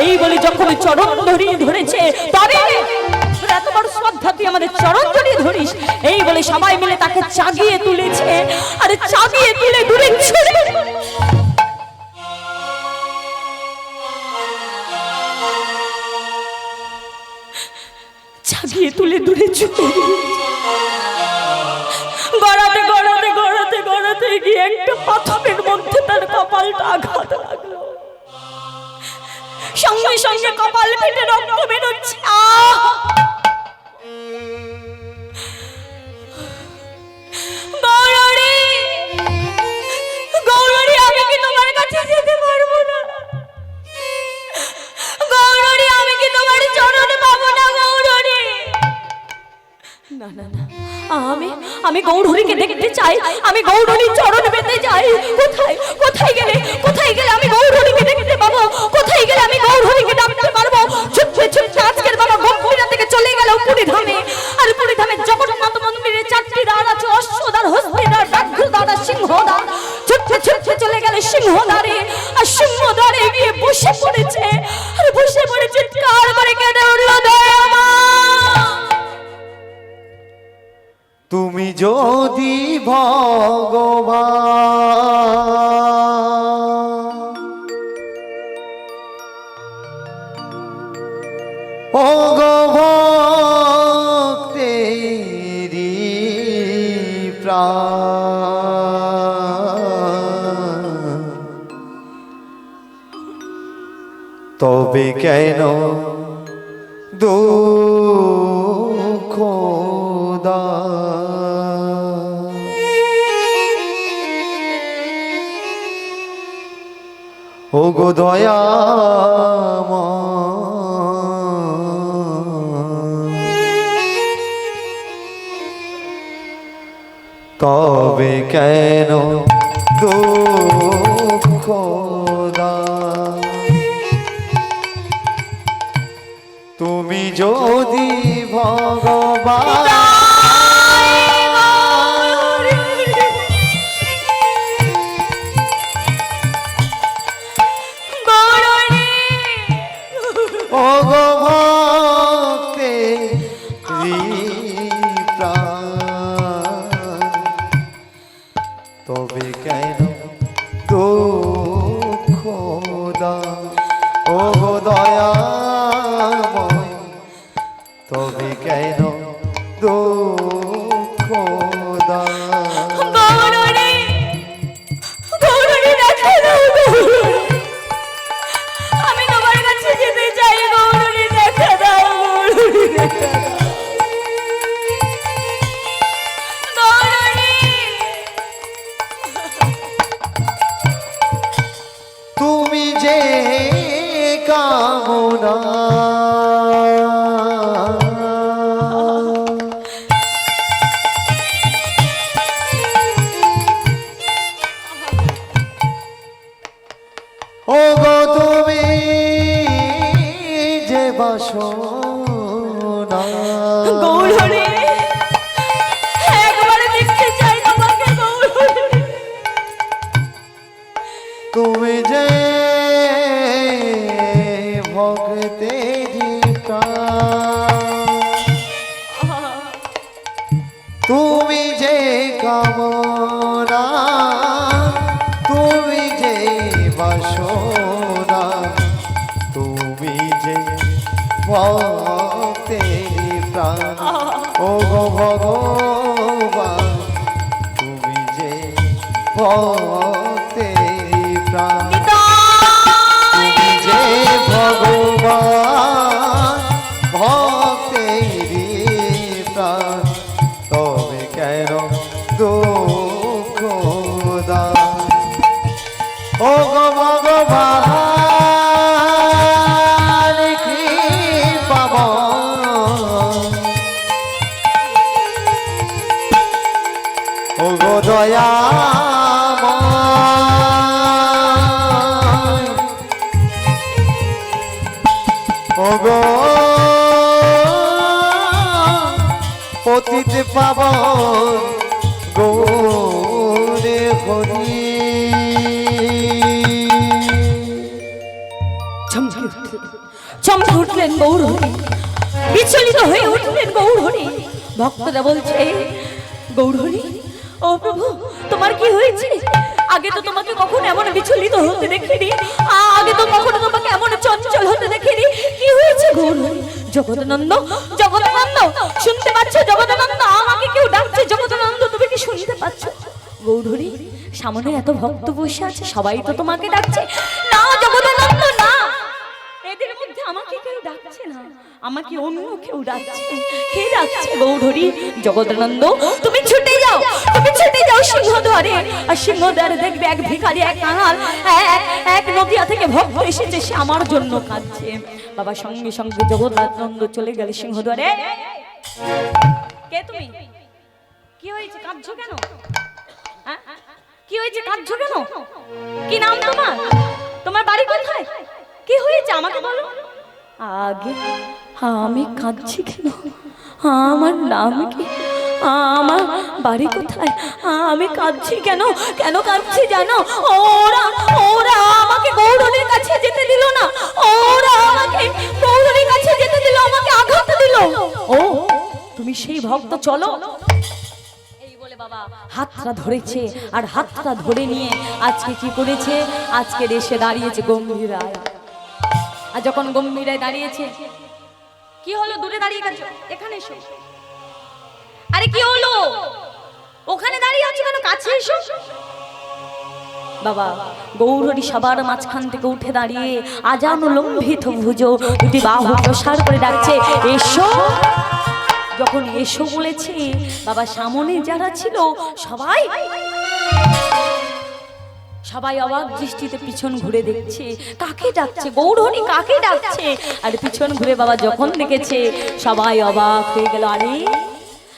এই বলে যখন চরণ ধরিয়ে ধরেছে, তবে এত বড় শ্রদ্ধা তুই আমাদের চরণ জড়িয়ে ধরিস, এই বলে সবাই মিলে তাকে চাগিয়ে তুলেছে, আর চাগিয়ে তুলে দূরে ছুড়ে চাগিয়ে তুলে দূরে ছুটে গড়াতে গড়াতে গড়াতে গড়াতে গিয়ে একটা পাথরের মধ্যে তার কপালটা আঘাত লাগলো, সঙ্গে সঙ্গে কপাল ফেটে রক্ত বেরোচ্ছে। গৌরী, গৌরী, আমি কি তোমার কাছে যেতে পারবো না? আমি গৌরহরিকে দেখতে চাই, আমি গৌরহরির চরণ পেতে যাই। কোথায় কোথায় গেলে আমি গৌরহরিকে দেখতে পাবো? কোথায় গেলে আমি গৌরহরিকে ডাকতে পারবো? ছুটতে ছুটতে আজকের বাবা গম্ভীরা থেকে চলে গেল পুরীধামে। আর পুরীধামে জগন্নাথ মন্দিরে 4টি দ্বার আছে, অশ্বদ্বার, হস্তিদ্বার, ব্যাঘ্রদ্বার আর সিংহদ্বার। ছুটতে ছুটতে চলে গেল সিংহদ্বারে, আর সিংহদ্বারে গিয়ে বসে পড়েছে। আর বসে পড়ে চিৎকার করে কেঁদে উঠল, দয়া মা।
তুমি যদি ভগবান ও গো ভক্তেরি প্রাণ, তবে কেন দুঃখ ও গো দয়াময়, তবে কেন দুঃখ দাও? তুমি যদি ভগবান ও গো ভক্তেরি প্রাণ, তবে কেন দুঃখ দাও? ও গো দয়াময়, তবে কেন দুঃখ দাও?
আমি তোমার কাছে যেতে চাই, গৌরহরি দেখা দাও, গৌরহরি দেখা দাও। গৌরহরি,
তুমি যে কামনা ও গো তুমি যে বাসনা,
গৌরহরি, একবারে দেখতে চাই তোমাকে, গৌরহরি।
তুমি যে ভক্তেরি প্রাণ, তুমি যে কামনা, তুমি যে বাসনা, তুমি যে ভক্তেরি প্রাণ, ও গো ভগবান, তুমি যে ভক্তেরি প্রাণ, তুমি যে ভগবান ভক্তেরি প্রাণ, তবে কেন দুঃখ দাও? ও গো ভগবান কৃপাময়, ও গো দয়াময়, ও গো পতিত পাবন গৌরে হরি।
চমকে উঠলেন গৌরহরি, বিচলিত হয়ে উঠলেন গৌরহরি। ভক্তরা বলছে, গৌরহরি, ও প্রভু, তোমার কি হয়েছে? আগে তো তোমাকে কখনো এমন বিচলিত হতে দেখিনি, আগে তো কখনো তোমাকে এমন চঞ্চল হতে দেখিনি। কি হয়েছে গৌরহরি? জগদানন্দ, জগদানন্দ, শুনতে পাচ্ছ? জগদানন্দ, আমাকে কেউ ডাকছে। জগদানন্দ, তুমি কি শুনতে পাচ্ছ? গৌরহরি, সামনে এত ভক্ত বসে আছে, সবাই তো তোমাকে ডাকছে। না জগদানন্দ, না, এদের মধ্যে আমাকে কেউ ডাকছে না, আমাকে অন্য কেউ ডাকছে। কে ডাকছে গৌরহরি? জগদানন্দ, তুমি ছুটে যাও, তুমি ছুটে যাও সিংহদ্বারে। আর সিংহদ্বারে দেখবে এক ভিখারি, এক কাঙাল, এক নদিয়া থেকে ভক্ত এসেছে, সে আমার জন্য কাঁদছে। বাবা সঙ্গে সঙ্গে জগদানন্দ চলে গেল সিংহদ্বারে। কে তুমি? কি হয়েছে, কাঁদছো কেন? হ্যাঁ? কি হয়েছে, কাঁদছো কেন? কি নাম তোমার? তোমার বাড়ি কোথায়? কি হয়েছে আমাকে বলো। আগে আমি কাঁদছি কেন? আমার নাম কি? আমার বাড়ি কোথায়? আমি কাঁদছি কেন? কেন কাঁদছি জানো? ওরা ওরা আমাকে গৌরীর কাছে যেতে দিল না। ওরা আমাকে গৌরীর কাছে যেতে দিল, আমাকে আঘাত দিল। ও তুমি সেই ভক্ত, চলো। এই বলে বাবা হাতটা ধরেছে, আর হাতটা ধরে নিয়ে আজকে কি করেছে, আজকে এসে দাঁড়িয়েছে গম্ভীর রায়। আর যখন গম্ভীর রায় দাঁড়িয়েছে, কি হলো, দূরে দাঁড়িয়ে গেছো, এখানে এসো। আরে কি হলো, ওখানে দাঁড়িয়ে আছো কেন, কাছে এসো। বাবা গৌরী সবার মাঝখান থেকে উঠে দাঁড়িয়ে আজান লম্বিত ভুজো দুটি বাহু প্রসার করে ডাকছে, এসো। যখন এসো বলেছে, বাবা সামনে যারা ছিল সবাই সবাই অবাক দৃষ্টিতে পিছন ঘুরে দেখছে, কাকে ডাকছে, গৌরহরি কাকে ডাকছে। আর পিছন ঘুরে বাবা যখন দেখেছে, সবাই অবাক হয়ে গেল। আরে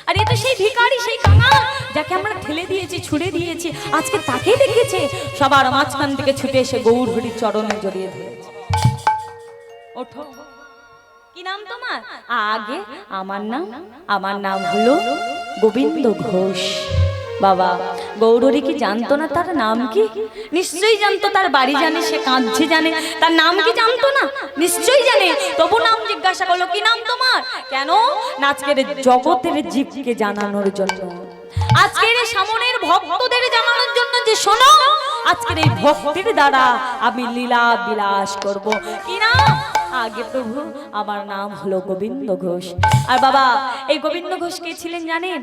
আরে তো সেই ভিখারি, সেই কাঙাল যাকে আমরা ঠেলে দিয়েছি, ছুড়ে দিয়েছি, আজকে তাকে দেখেছে। সবার মাঝখান থেকে ছুটে এসে গৌরহরির চরণে জড়িয়ে ধরেছে। ওঠো, কি নাম তোমার? আগে আমার নাম হলো গোবিন্দ ঘোষ। বাবা গৌরী কি জানতো না তার নাম কি? নিশ্চয়ই জানতো, তার বাড়ি জানে, সে কাঁদছে জানে, তার নাম কি জানতো না? নিশ্চয়ই জানে। তবু নাম জিজ্ঞাসা করলো, কি নাম তোমার? কেন না আজকের জগতের জীবকে জানানোর জন্য, আজকের সামনের ভক্তদের জানানোর জন্য, যে শোনো আজকের এই ভক্তির দ্বারা আমি লীলা বিলাস করব। কি নাম? আগে প্রভু আমার নাম হলো গোবিন্দ ঘোষ। আর বাবা এই গোবিন্দ ঘোষ কে ছিলেন জানেন?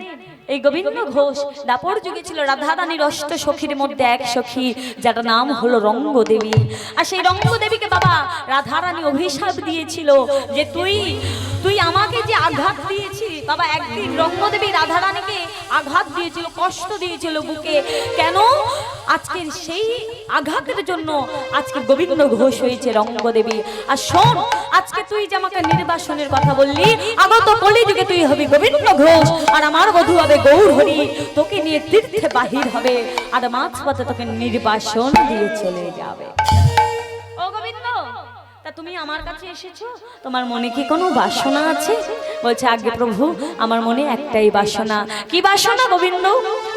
এই গোবিন্দ ঘোষ দাপর যুগে ছিল রাধা রানীর অষ্ট সখীর মধ্যে এক সখী, যার নাম হলো রঙ্গদেবী। আর সেই রঙ্গদেবীকে বাবা রাধা রানী অভিশাপ দিয়েছিল যে তুই আমাকে যে আঘাত দিয়েছিস। বাবা একদিন রঙ্গদেবী রাধা রানীকে আঘাত দিয়েছিল, কষ্ট দিয়েছিল বুকে। কেন? আজকের সেই আঘাতের জন্য আজকে গোবিন্দ ঘোষ হয়েছে রঙ্গদেবী। আর শোন, আজকে তুই যে আমাকে নির্বাসনের কথা বললি, আগত কলিযুগে তুই হবি গোবিন্দ ঘোষ, আর আমার বধূ হবে গৌরহরি। তোকে নিয়ে তীর্থে বাহির হবে, আর মাঝপথে তোকে নির্বাসন দিয়ে চলে যাবে। ও গোবিন্দ, তা তুমি আমার কাছে এসেছো, তোমার মনে কি কোনো বাসনা আছে? বলছে, আগে প্রভু আমার মনে একটাই বাসনা। কি বাসনা গোবিন্দ?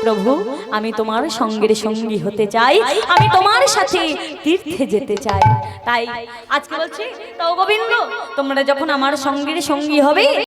প্রভু আমি তোমার সঙ্গের সঙ্গী হতে চাই, আমি তোমার সাথে তীর্থে যেতে চাই। তাই আজকে বলছি, তো গোবিন্দ তোমরা যখন আমার সঙ্গের সঙ্গী হবে,